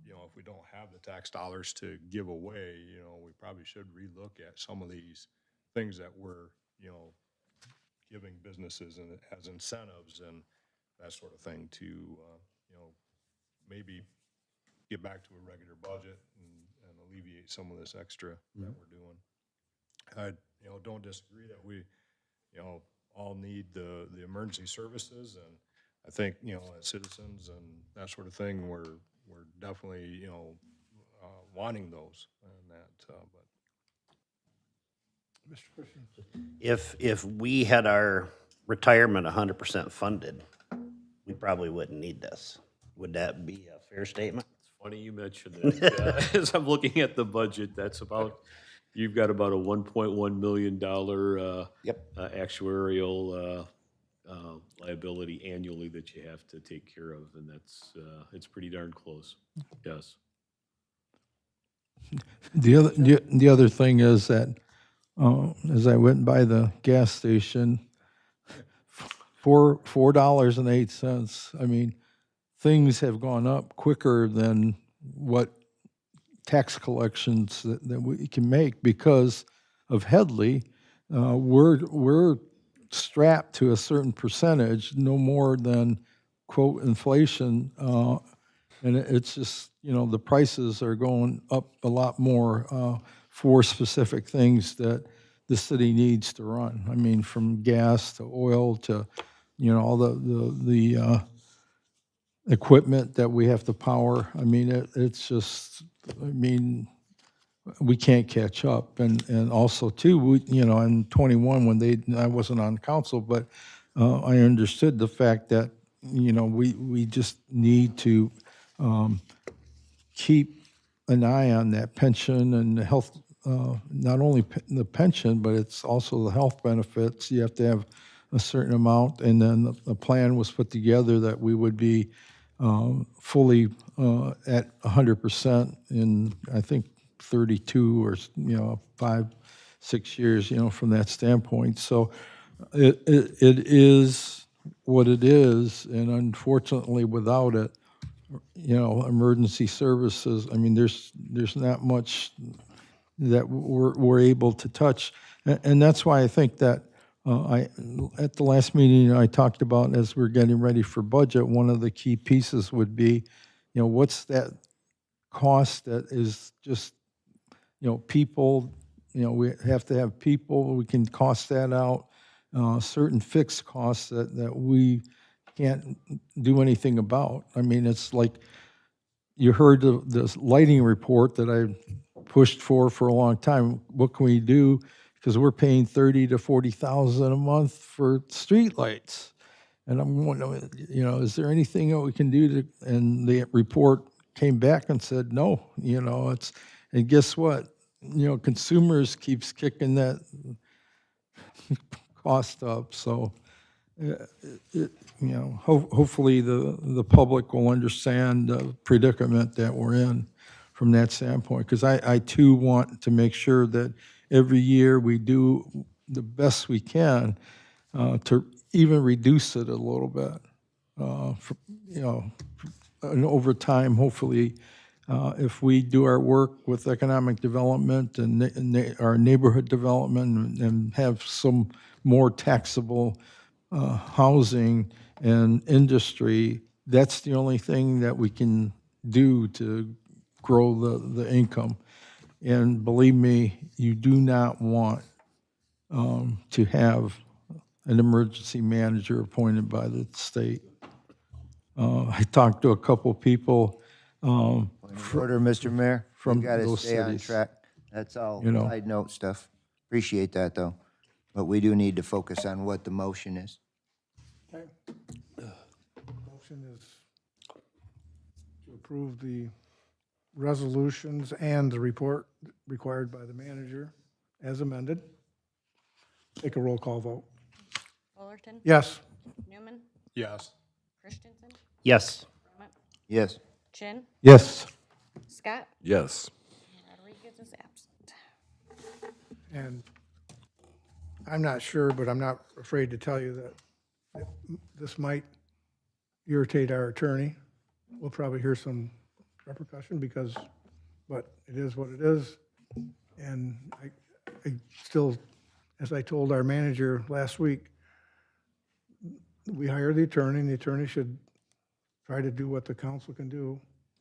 you know, if we don't have the tax dollars to give away, you know, we probably should relook at some of these things that we're, you know, giving businesses and as incentives and that sort of thing to, you know, maybe get back to a regular budget and alleviate some of this extra that we're doing. I, you know, don't disagree that we, you know, all need the emergency services, and I think, you know, as citizens and that sort of thing, we're definitely, you know, wanting those and that, but. Mr. Christian? If we had our retirement 100% funded, we probably wouldn't need this. Would that be a fair statement? It's funny you mentioned that. As I'm looking at the budget, that's about, you've got about a $1.1 million actuarial liability annually that you have to take care of, and that's, it's pretty darn close, yes. The other thing is that, as I went by the gas station, $4.08, I mean, things have gone up quicker than what tax collections that we can make because of Headley. We're strapped to a certain percentage, no more than, quote, inflation, and it's just, you know, the prices are going up a lot more for specific things that the city needs to run. I mean, from gas to oil to, you know, all the equipment that we have to power. I mean, it's just, I mean, we can't catch up. And also too, we, you know, in 21 when I wasn't on council, but I understood the fact that, you know, we just need to keep an eye on that pension and the health, not only the pension, but it's also the health benefits. You have to have a certain amount, and then the plan was put together that we would be fully at 100% in, I think, 32 or, you know, 5-6 years, you know, from that standpoint. So it is what it is, and unfortunately, without it, you know, emergency services, I mean, there's not much that we're able to touch. And that's why I think that at the last meeting I talked about, as we're getting ready for budget, one of the key pieces would be, you know, what's that cost that is just, you know, people, you know, we have to have people, we can cost that out, certain fixed costs that we can't do anything about. I mean, it's like, you heard the lighting report that I pushed for a long time. What can we do? Because we're paying $30,000 to $40,000 a month for streetlights, and I'm wondering, you know, is there anything that we can do to? And the report came back and said no. You know, it's, and guess what? You know, consumers keeps kicking that cost up. So, you know, hopefully the public will understand the predicament that we're in from that standpoint, because I too want to make sure that every year we do the best we can to even reduce it a little bit. You know, and over time, hopefully, if we do our work with economic development and our neighborhood development and have some more taxable housing and industry, that's the only thing that we can do to grow the income. And believe me, you do not want to have an emergency manager appointed by the state. I talked to a couple people um, Point of order, Mr. Mayor. from We got to those stay on cities. track. That's all You know. side note stuff. Appreciate that, though. But we do need to focus on what the motion is. Okay. Motion is to approve the resolutions and the report required by the manager as amended. Take a roll call vote. Fullerton, Yes. Newman, Yes. Christensen, Yes. Brumman, Yes. Chin, Yes. Scott, Yes. Rodriguez is absent. And I'm not sure, but I'm not afraid to tell you that this might irritate our attorney. We'll probably hear some repercussion because, but it is what it is. And I still, as I told our manager last week, we hire the attorney, and the attorney should try to do what the council can do,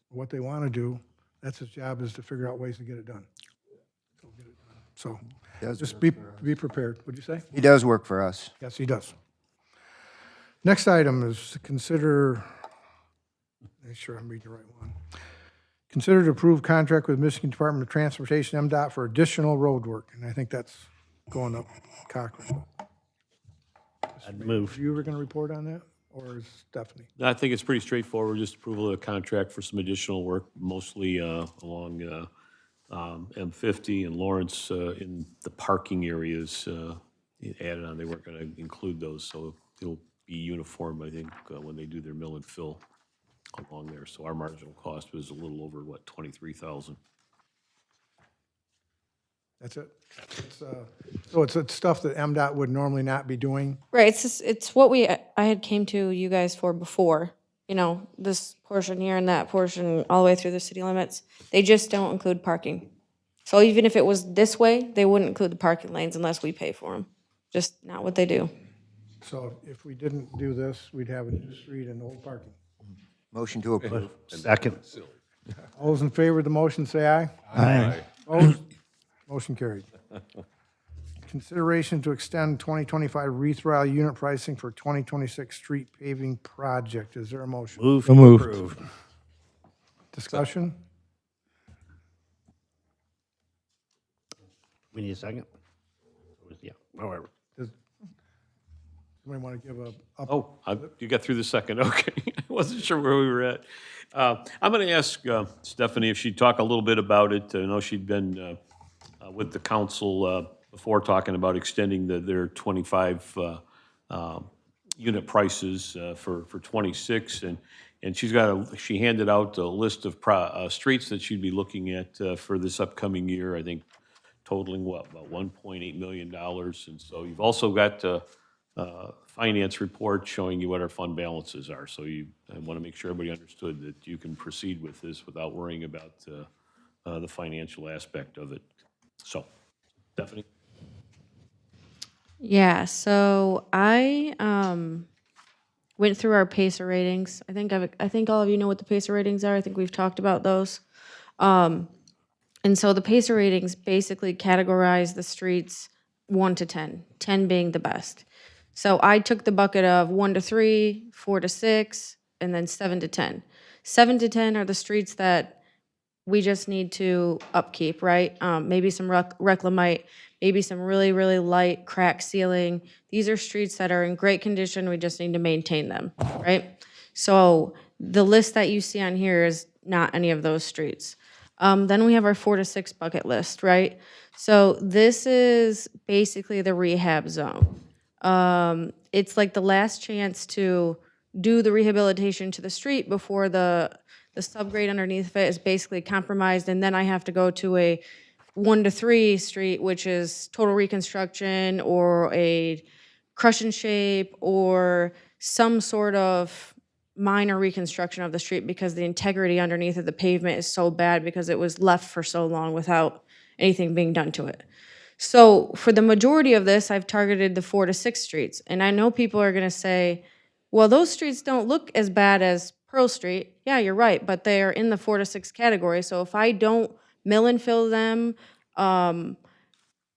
what they want to do. That's his job, is to figure out ways to get it done. So just be prepared. What'd you say? He does work for us. Yes, he does. Next item is to consider, make sure I'm reading the right one. Consider to approve contract with Michigan Department of Transportation, MDOT, for additional road work. And I think that's going up Cochrane. I'd move. You were going to report on that, or is Stephanie? I think it's pretty straightforward, just approval of the contract for some additional work, mostly along M50 and Lawrence in the parking areas added on. They weren't going to include those, so it'll be uniform, I think, when they do their mill and fill along there. So our marginal cost was a little over, what, 23,000? That's it? So it's stuff that MDOT would normally not be doing? Right, it's what I had came to you guys for before, you know, this portion here and that portion, all the way through the city limits. They just don't include parking. So even if it was this way, they wouldn't include the parking lanes unless we pay for them. Just not what they do. So if we didn't do this, we'd have a new street and old parking. Motion to approve. Second. All those in favor of the motion, say aye. Aye. Opposed? Motion carried. Consideration to extend 2025 retrial unit pricing for 2026 street paving project. Is there a motion? Move So to moved. approve. Discussion? We need a second? Yeah, however. Does somebody want to give a? Oh, you got through the second, okay. I wasn't sure where we were at. I'm going to ask Stephanie if she'd talk a little bit about it. I know she'd been with the council before talking about extending their 25 unit prices for 26, and she handed out a list of streets that she'd be looking at for this upcoming year, I think totaling what, about $1.8 million. And so you've also got a finance report showing you what our fund balances are. So I want to make sure everybody understood that you can proceed with this without worrying about the financial aspect of it. So, Stephanie? Yeah, so I went through our PACER ratings. I think all of you know what the PACER ratings are. I think we've talked about those. And so the PACER ratings basically categorize the streets 1 to 10, 10 being the best. So I took the bucket of 1 to 3, 4 to 6, and then 7 to 10. 7 to 10 are the streets that we just need to upkeep, right? Maybe some reclamite, maybe some really, really light crack sealing. These are streets that are in great condition. We just need to maintain them, right? So the list that you see on here is not any of those streets. Then we have our 4 to 6 bucket list, right? So this is basically the rehab zone. It's like the last chance to do the rehabilitation to the street before the subgrade underneath of it is basically compromised, and then I have to go to a 1 to 3 street, which is total reconstruction or a crush and shape or some sort of minor reconstruction of the street because the integrity underneath of the pavement is so bad because it was left for so long without anything being done to it. So for the majority of this, I've targeted the 4 to 6 streets. And I know people are going to say, well, those streets don't look as bad as Pearl Street. Yeah, you're right, but they are in the 4 to 6 category. So if I don't mill and fill them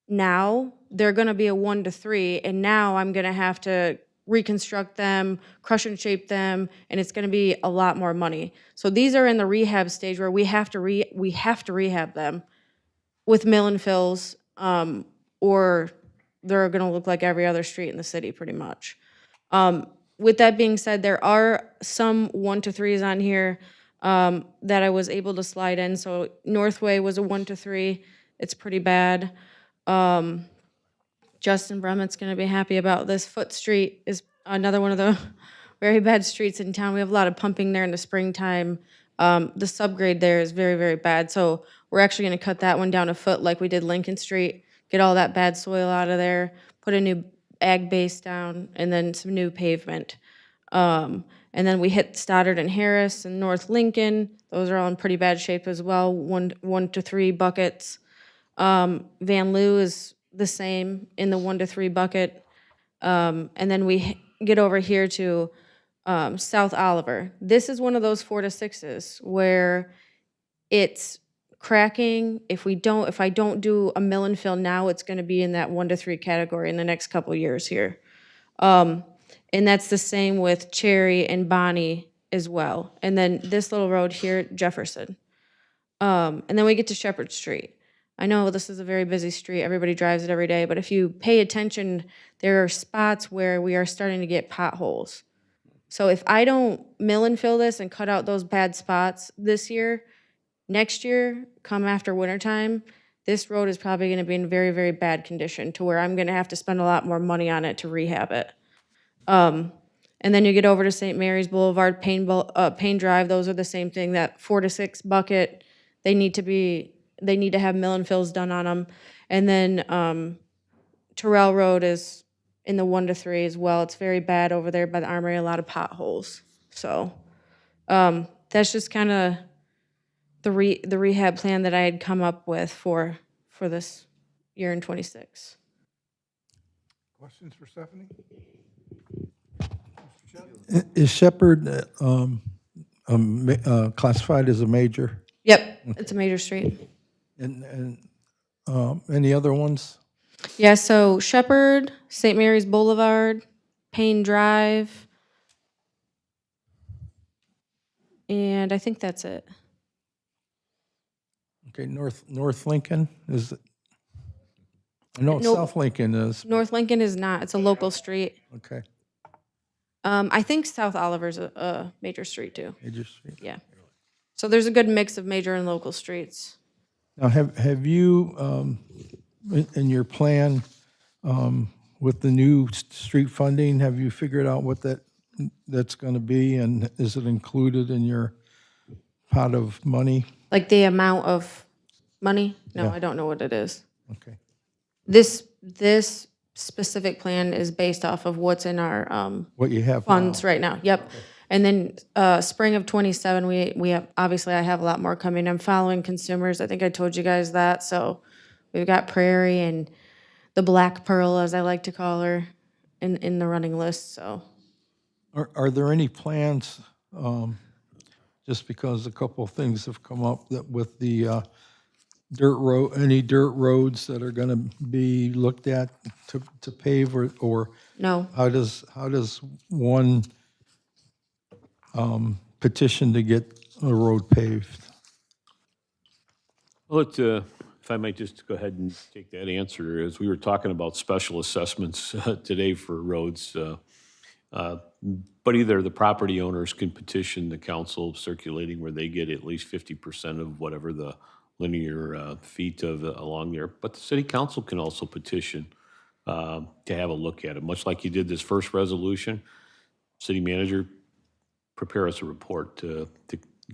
now, they're going to be a 1 to 3, and now I'm going to have to reconstruct them, crush and shape them, and it's gonna be a lot more money. So these are in the rehab stage where we have to rehab them with mill and fills, or they're gonna look like every other street in the city, pretty much. With that being said, there are some 1 to 3s on here that I was able to slide in. So Northway was a 1 to 3. It's pretty bad. Justin Bremett's gonna be happy about this. Foot Street is another one of the very bad streets in town. We have a lot of pumping there in the springtime. The subgrade there is very, very bad. So we're actually gonna cut that one down a foot like we did Lincoln Street, get all that bad soil out of there, put a new ag base down, and then some new pavement. And then we hit Stoddard and Harris and North Lincoln. Those are all in pretty bad shape as well, 1 to 3 buckets. Van Loo is the same in the 1 to 3 bucket. And then we get over here to South Oliver. This is one of those 4 to 6s where it's cracking. If I don't do a mill and fill now, it's gonna be in that 1 to 3 category in the next couple years here. And that's the same with Cherry and Bonnie as well. And then this little road here, Jefferson. And then we get to Shepherd Street. I know this is a very busy street, everybody drives it every day, but if you pay attention, there are spots where we are starting to get potholes. So if I don't mill and fill this and cut out those bad spots this year, next year, come after wintertime, this road is probably gonna be in very, very bad condition to where I'm gonna have to spend a lot more money on it to rehab it. And then you get over to St. Mary's Boulevard, Payne Drive, those are the same thing, that 4 to 6 bucket, they need to have mill and fills done on them. And then Terrell Road is in the 1 to 3 as well. It's very bad over there by the Armory, a lot of potholes. So that's just kind of the rehab plan that I had come up with for this year in '26. Questions for Stephanie? Is Shepherd classified as a major? Yep, it's a major street. And any other ones? Yeah, so Shepherd, St. Mary's Boulevard, Payne Drive, and I think that's it. Okay, North Lincoln is, I know Nope. South Lincoln is, North Lincoln is not, it's a local street. okay, I think South Oliver's a major street too, major street. yeah. So there's a good mix of major and local streets. Now, have you, in your plan, with the new street funding, have you figured out what that's gonna be, and is it included in your pot of money? Like the amount of money? No, Yeah. I don't know what it is. Okay, This specific plan is based off of what's in our what you have now. funds right now, yep. And then spring of '27, we have, obviously I have a lot more coming. I'm following consumers, I think I told you guys that, so we've got Prairie and the Black Pearl, as I like to call her, in the running list, so. Are there any plans, just because a couple of things have come up that with the any dirt roads that are gonna be looked at to pave or No, how does one petition to get a road paved? Well, if I might just go ahead and take that answer, as we were talking about special assessments today for roads, but either the property owners can petition the council circulating where they get at least 50% of whatever the linear feet of along there, but the city council can also petition to have a look at it, much like you did this first resolution. City manager, prepare us a report to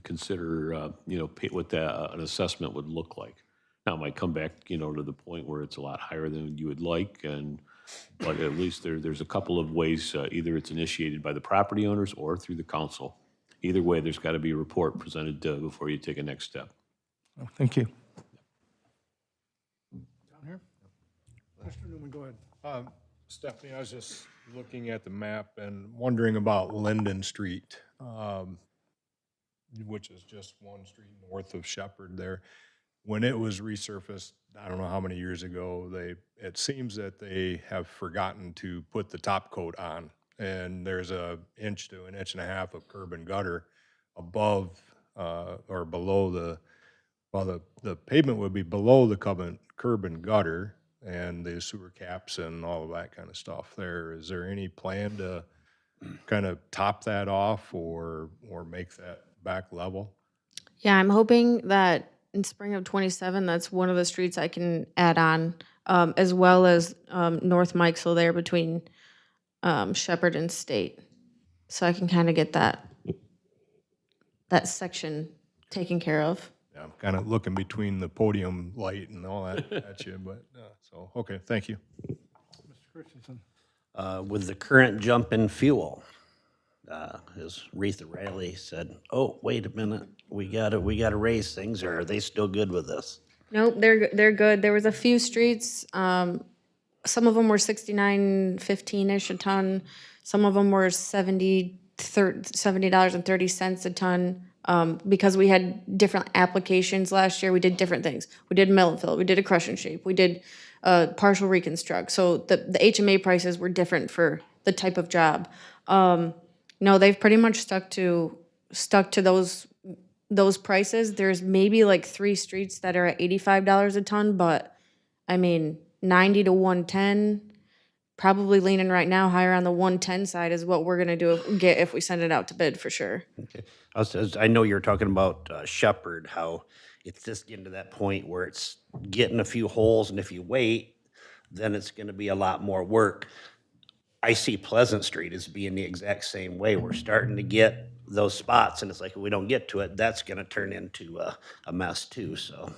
consider, what an assessment would look like. Now, it might come back, to the point where it's a lot higher than you would like, but at least there's a couple of ways, either it's initiated by the property owners or through the council. Either way, there's got to be a report presented before you take a next step. Oh, thank you. Down here? Mr. Newman, go ahead. Stephanie, I was just looking at the map and wondering about Linden Street, which is just one street north of Shepherd there. When it was resurfaced, I don't know how many years ago, it seems that they have forgotten to put the top coat on. and there's a inch to an inch and a half of curb and gutter above or below the pavement would be below the curb and gutter and the sewer caps and all of that kind of stuff there. Is there any plan to kind of top that off or make that back level? Yeah, I'm hoping that in spring of '27, that's one of the streets I can add on, as well as North Mikesville there between Shepherd and State. So I can kind of get that section taken care of. Yeah, I'm kind of looking between the podium light and all that at you, but, so, okay, thank you. Mr. Christensen. With the current jump in fuel, as Retha Riley said, oh, wait a minute, we gotta raise things, or are they still good with this? Nope, they're good. There was a few streets, some of them were 69.15-ish a ton. Some of them were $70.30 a ton. Because we had different applications last year, we did different things. We did mill and fill, we did a crush and shape, we did partial reconstruct. So the HMA prices were different for the type of job. No, they've pretty much stuck to those prices. There's maybe like 3 streets that are at $85 a ton, but I mean, 90 to 110, probably leaning right now higher on the 110 side is what we're gonna get if we send it out to bid for sure. Okay. I know you're talking about Shepherd, how it's just getting to that point where it's getting a few holes, and if you wait, then it's gonna be a lot more work. I see Pleasant Street as being the exact same way. We're starting to get those spots, and it's like, if we don't get to it, that's gonna turn into a mess too, so.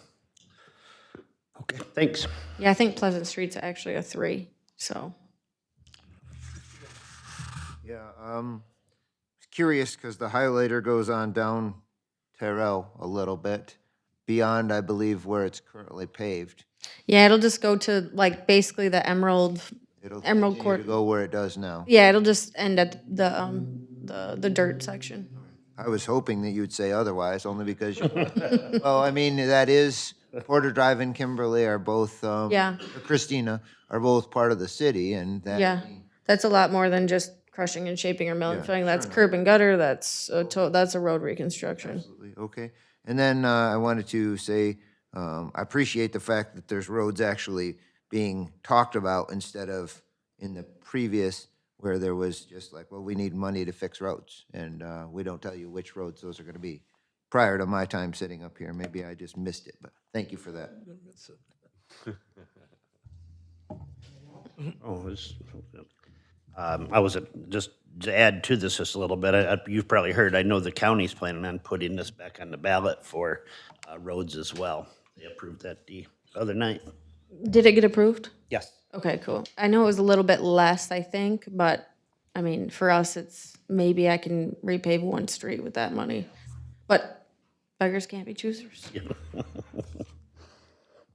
Okay, thanks. Yeah, I think Pleasant Street's actually a 3, so. Yeah, curious because the highlighter goes on down Terrell a little bit, beyond, I believe, where it's currently paved. Yeah, it'll just go to like basically the Emerald It'll Emerald continue Court. to go where it does now. Yeah, it'll just end at the dirt section. I was hoping that you'd say otherwise, only because you, well, I mean, that is, Porter Drive and Kimberly are both, Yeah. Christina, are both part of the city, and that. Yeah, that's a lot more than just crushing and shaping or milling and filling. That's curb and gutter. That's a road reconstruction. Absolutely, okay. And then I wanted to say, I appreciate the fact that there's roads actually being talked about instead of in the previous, where there was just like, well, we need money to fix roads, and we don't tell you which roads those are gonna be. Prior to my time sitting up here, maybe I just missed it, but thank you for that. I was, just to add to this just a little bit, you've probably heard, I know the county's planning on putting this back on the ballot for roads as well. They approved that the other night. Did it get approved? Yes. Okay, cool. I know it was a little bit less, I think, but I mean, for us, it's maybe I can repave 1 street with that money. But beggars can't be choosers.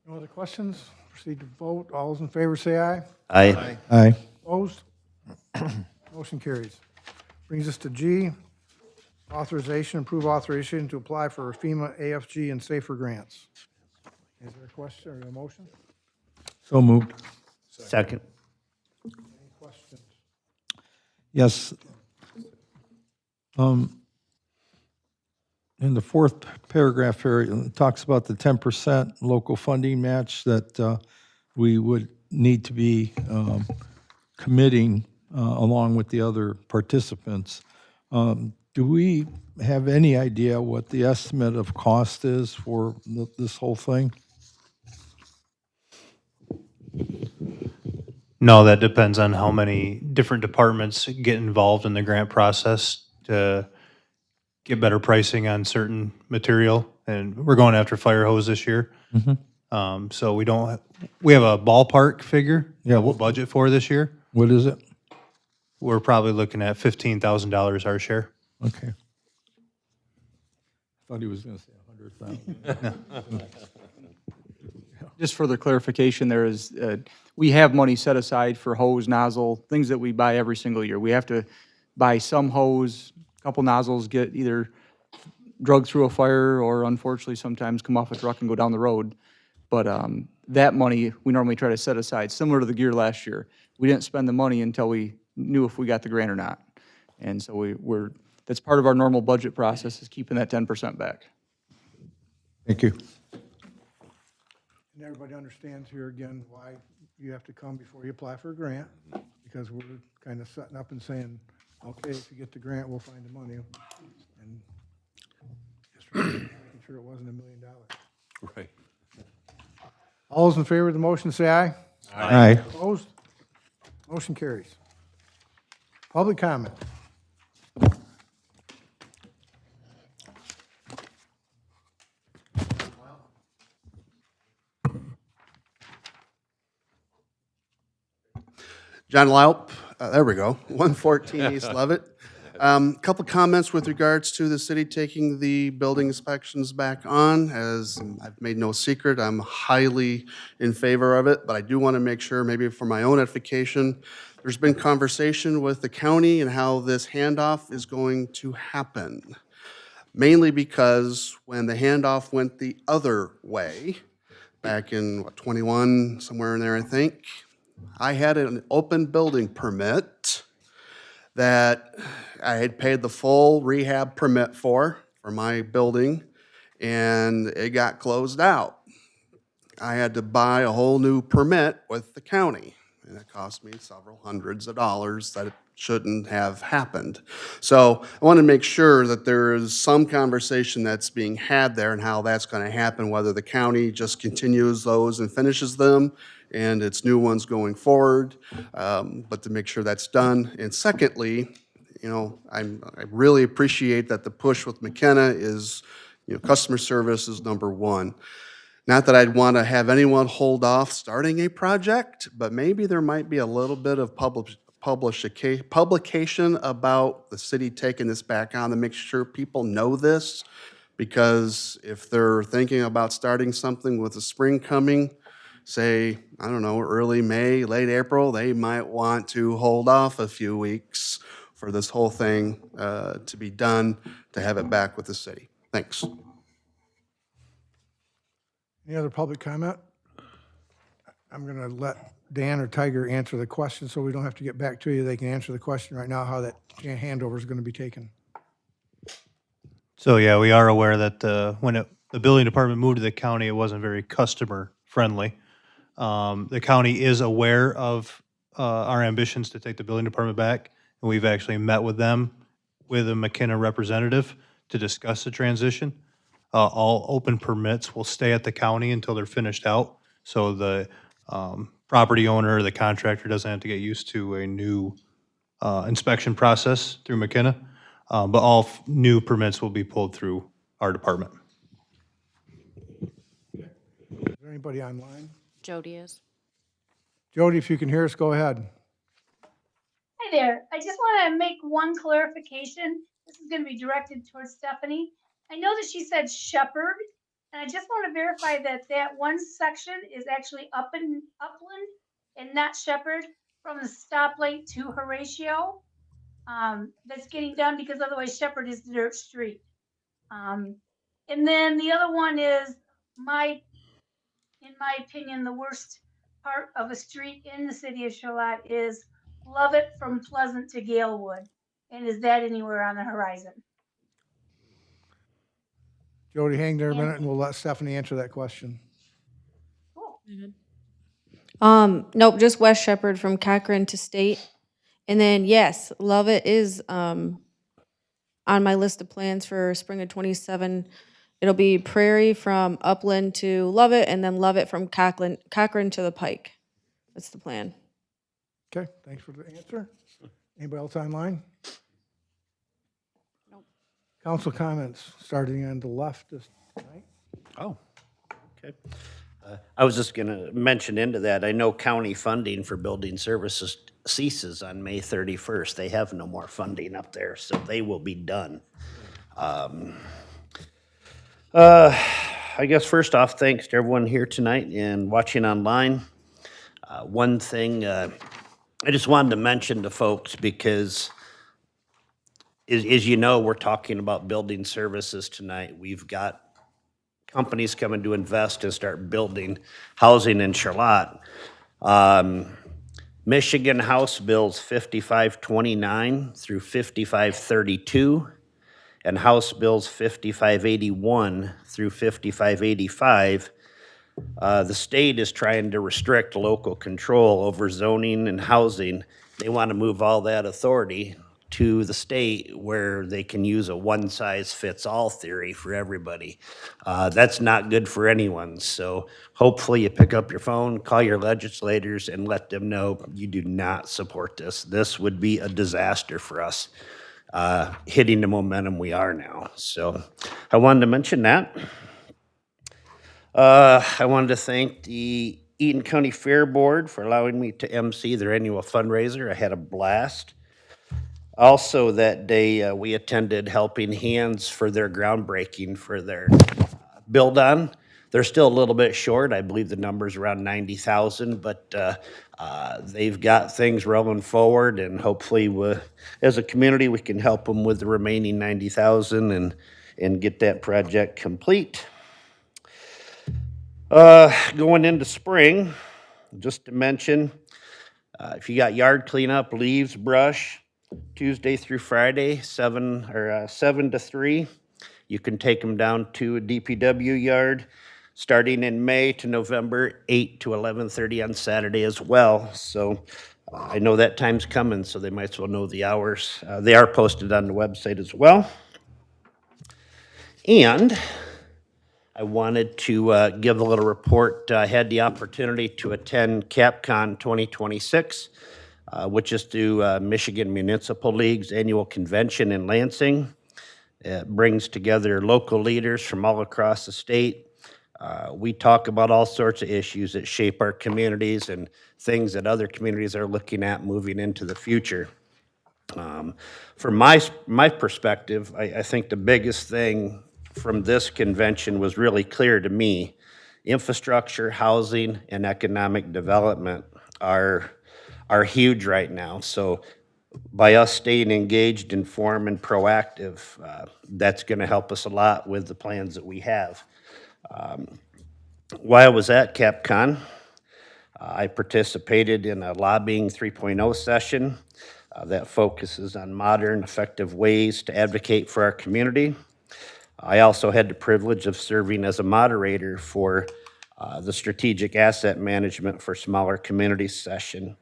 No other questions? Proceed to vote. All those in favor say aye. Aye. Aye. Opposed? Motion carries. Brings us to G, approve authorization to apply for FEMA, AFG, and SAFER grants. Is there a question or a motion? So moved. Second. Any questions? Yes. In the 4th paragraph here, it talks about the 10% local funding match that we would need to be committing along with the other participants. Do we have any idea what the estimate of cost is for this whole thing? No, that depends on how many different departments get involved in the grant process to get better pricing on certain material. And we're going after fire hose this year. So we have a ballpark figure Yeah, that we'll budget for this year. What is it? We're probably looking at $15,000 our share. Okay. I thought he was going to say 100,000. Just further clarification, there is, we have money set aside for hose, nozzle, things that we buy every single year. We have to buy some hose, a couple nozzles get either drugged through a fire or unfortunately sometimes come off a truck and go down the road. But that money, we normally try to set aside, similar to the gear last year. We didn't spend the money until we knew if we got the grant or not. And so that's part of our normal budget process, is keeping that 10% back. Thank you. And everybody understands here again why you have to come before you apply for a grant, because we're kind of setting up and saying, okay, if you get the grant, we'll find the money. And just making sure it wasn't $1 million. Right. All those in favor of the motion, say aye. Aye. Opposed? Motion carries. Public comment. John Laup, there we go, 114 East Levitt. Couple comments with regards to the city taking the building inspections back on. As I've made no secret, I'm highly in favor of it, but I do want to make sure, maybe for my own edification, there's been conversation with the county and how this handoff is going to happen. Mainly because when the handoff went the other way, back in, 21, somewhere in there, I think, I had an open building permit that I had paid the full rehab permit for my building, and it got closed out. I had to buy a whole new permit with the county, and it cost me several hundreds of dollars that it shouldn't have happened. So I want to make sure that there is some conversation that's being had there and how that's going to happen, whether the county just continues those and finishes them, and it's new ones going forward, but to make sure that's done. And secondly, you know, I really appreciate that the push with McKenna is, you know, customer service is number one. Not that I'd want to have anyone hold off starting a project, but maybe there might be a little bit of publication about the city taking this back on to make sure people know this, because if they're thinking about starting something with the spring coming, say, I don't know, early May, late April, they might want to hold off a few weeks for this whole thing to be done, to have it back with the city. Thanks. Any other public comment? I'm going to let Dan or Tiger answer the question, so we don't have to get back to you. They can answer the question right now, how that handover is going to be taken. So, yeah, we are aware that when the building department moved to the county, it wasn't very customer friendly. The county is aware of our ambitions to take the building department back, and we've actually met with them, with a McKenna representative, to discuss the transition. All open permits will stay at the county until they're finished out, so the property owner or the contractor doesn't have to get used to a new inspection process through McKenna. But all new permits will be pulled through our department. Is there anybody online? Jody is. Jody, if you can hear us, go ahead. Hi there. I just want to make one clarification. This is going to be directed towards Stephanie. I know that she said Shepherd, and I just want to verify that that one section is actually Upland and not Shepherd, from the stoplight to Horatio. That's getting done, because otherwise Shepherd is the dirt street. And then the other one is in my opinion, the worst part of a street in the city of Charlotte is Lovett from Pleasant to Galewood. And is that anywhere on the horizon? Jody, hang there a minute, and we'll let Stephanie answer that question. Nope, just West Shepherd from Cochran to State. And then, yes, Lovett is on my list of plans for spring of '27. It'll be Prairie from Upland to Lovett, and then Lovett from Cochran to the Pike. That's the plan. Okay, thanks for the answer. Anybody else online? Nope. Council comments, starting on the left this tonight. Oh, okay. I was just going to mention into that, I know county funding for building services ceases on May 31st. They have no more funding up there, so they will be done. I guess first off, thanks to everyone here tonight and watching online. One thing I just wanted to mention to folks, because as you know, we're talking about building services tonight. We've got companies coming to invest and start building housing in Charlotte. Michigan House Bills 5529 through 5532, and House Bills 5581 through 5585. The state is trying to restrict local control over zoning and housing. They want to move all that authority to the state where they can use a one-size-fits-all theory for everybody. That's not good for anyone. So hopefully you pick up your phone, call your legislators, and let them know you do not support this. This would be a disaster for us, hitting the momentum we are now. So I wanted to mention that. I wanted to thank the Eaton County Fair Board for allowing me to MC their annual fundraiser. I had a blast. Also, that day, we attended Helping Hands for their groundbreaking for their build-on. They're still a little bit short. I believe the number's around 90,000, but they've got things rolling forward, and hopefully, as a community, we can help them with the remaining 90,000 and get that project complete. Going into spring, just to mention, if you got yard cleanup, leaves, brush, Tuesday through Friday, 7 to 3. You can take them down to a DPW yard, starting in May to November, 8 to 11:30 on Saturday as well. So I know that time's coming, so they might as well know the hours. They are posted on the website as well. And I wanted to give a little report. I had the opportunity to attend CapCon 2026. Which is through Michigan Municipal League's annual convention in Lansing. It brings together local leaders from all across the state. We talk about all sorts of issues that shape our communities and things that other communities are looking at moving into the future. From my perspective, I think the biggest thing from this convention was really clear to me. Infrastructure, housing, and economic development are huge right now. So by us staying engaged, informed, and proactive, that's going to help us a lot with the plans that we have. While I was at CapCon, I participated in a lobbying 3.0 session that focuses on modern, effective ways to advocate for our community. I also had the privilege of serving as a moderator for the Strategic Asset Management for Smaller Communities session.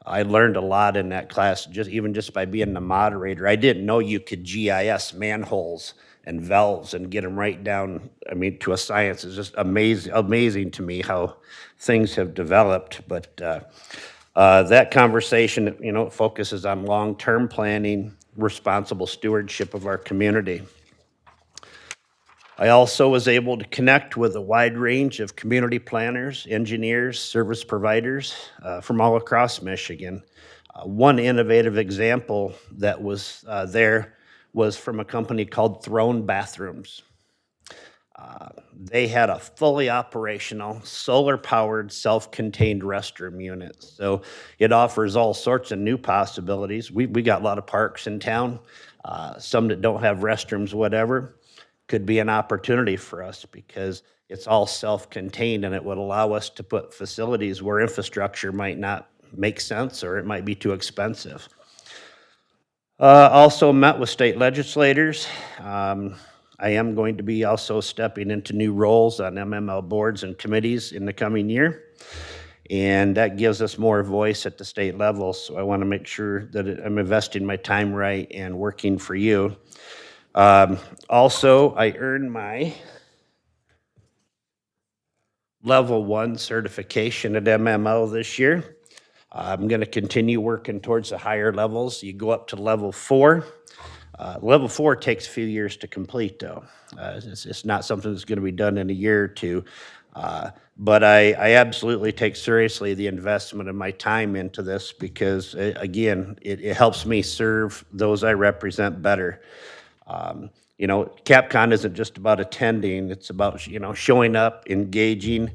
I learned a lot in that class, just by being the moderator. I didn't know you could GIS manholes and valves and get them right down, to a science. It's just amazing to me how things have developed. But that conversation, focuses on long-term planning, responsible stewardship of our community. I also was able to connect with a wide range of community planners, engineers, service providers from all across Michigan. One innovative example that was there was from a company called Throne Bathrooms. They had a fully operational, solar-powered, self-contained restroom unit. So it offers all sorts of new possibilities. We got a lot of parks in town, some that don't have restrooms, whatever. Could be an opportunity for us because it's all self-contained, and it would allow us to put facilities where infrastructure might not make sense or it might be too expensive. Also met with state legislators. I am going to be also stepping into new roles on MML boards and committees in the coming year, and that gives us more voice at the state level. So I want to make sure that I'm investing my time right and working for you. Also, I earned my level 1 certification at MML this year. I'm going to continue working towards the higher levels. You go up to level 4. Level 4 takes a few years to complete, though. It's not something that's going to be done in a year or two. But I absolutely take seriously the investment of my time into this because, again, it helps me serve those I represent better. CapCon isn't just about attending, it's about, showing up, engaging,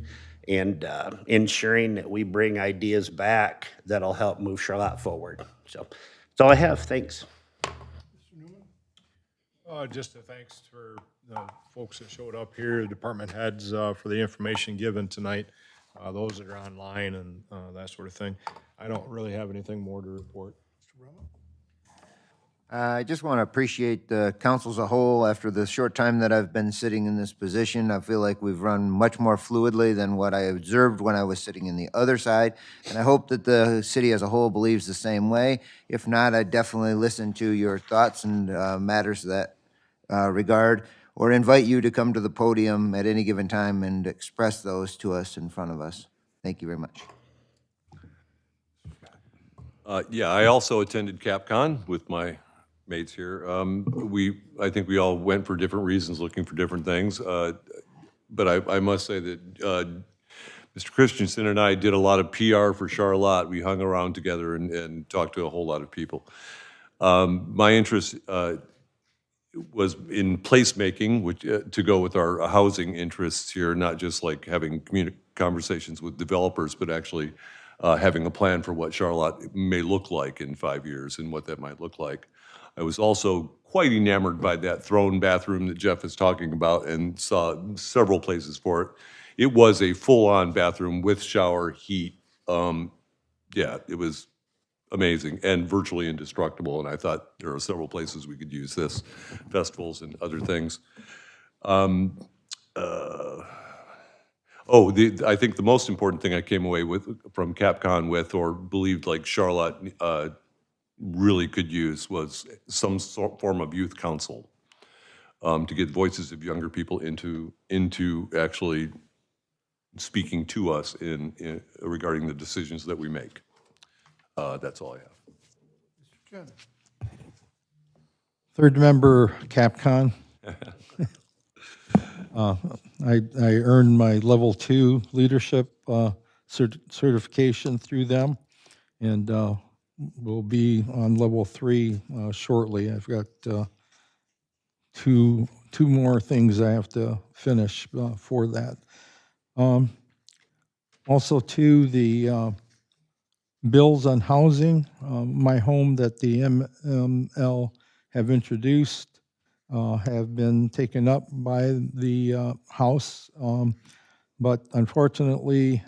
and ensuring that we bring ideas back that'll help move Charlotte forward. So that's all I have. Thanks. Just a thanks for the folks that showed up here, department heads, for the information given tonight. those that are online and that sort of thing. I don't really have anything more to report. I just want to appreciate the council as a whole. After the short time that I've been sitting in this position, I feel like we've run much more fluidly than what I observed when I was sitting in the other side. And I hope that the city as a whole believes the same way. If not, I definitely listen to your thoughts and matters that regard, or invite you to come to the podium at any given time and express those to us in front of us. Thank you very much. Yeah, I also attended CapCon with my mates here. I think we all went for different reasons, looking for different things. But I must say that Mr. Christensen and I did a lot of PR for Charlotte. We hung around together and talked to a whole lot of people. My interest was in placemaking, which to go with our housing interests here, not just like having conversations with developers, but actually having a plan for what Charlotte may look like in 5 years and what that might look like. I was also quite enamored by that throne bathroom that Jeff is talking about and saw several places for it. It was a full-on bathroom with shower, heat. Yeah, it was amazing and virtually indestructible. And I thought there are several places we could use this, festivals and other things. I think the most important thing I came away with from CapCon with, or believed like Charlotte really could use, was some form of youth council to get voices of younger people into actually speaking to us regarding the decisions that we make. That's all I have. Third member, CapCon. I earned my level 2 leadership certification through them, and will be on level 3 shortly. I've got two more things I have to finish for that. Also, too, the bills on housing, my home that the MML have introduced have been taken up by the House, but unfortunately,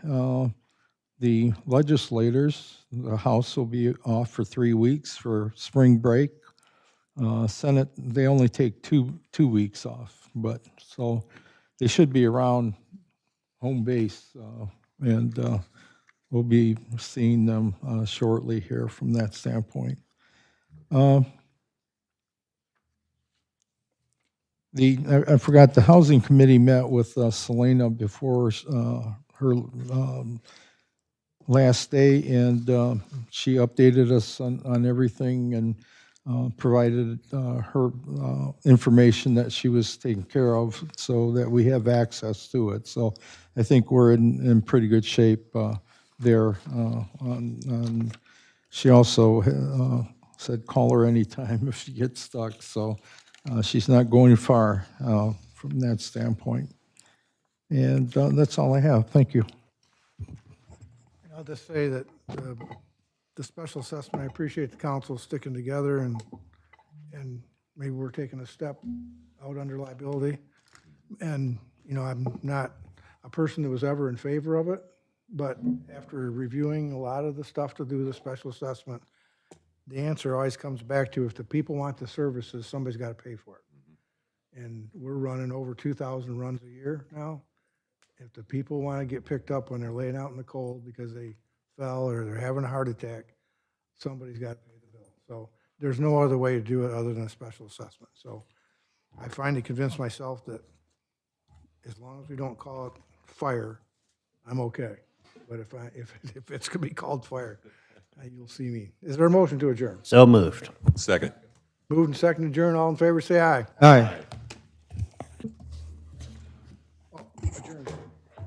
the legislators, the House will be off for 3 weeks for spring break. Senate, they only take two weeks off, but so they should be around home base, and we'll be seeing them shortly here from that standpoint. I forgot, the Housing Committee met with Selena before her last day, and she updated us on everything and provided her information that she was taking care of so that we have access to it. So I think we're in pretty good shape there. She also said call her anytime if she gets stuck, so she's not going far from that standpoint. And that's all I have. Thank you. I'll just say that the special assessment, I appreciate the council sticking together, and maybe we're taking a step out under liability. And, you know, I'm not a person that was ever in favor of it, but after reviewing a lot of the stuff to do the special assessment, the answer always comes back to, if the people want the services, somebody's got to pay for it. And we're running over 2,000 runs a year now. If the people want to get picked up when they're laying out in the cold because they fell or they're having a heart attack, somebody's got to pay the bill. So there's no other way to do it other than a special assessment. So I finally convinced myself that as long as we don't call it fire, I'm okay. But if it's going to be called fire, you'll see me. Is there a motion to adjourn? So moved. Second. Moved and seconded to adjourn. All in favor, say aye. Aye.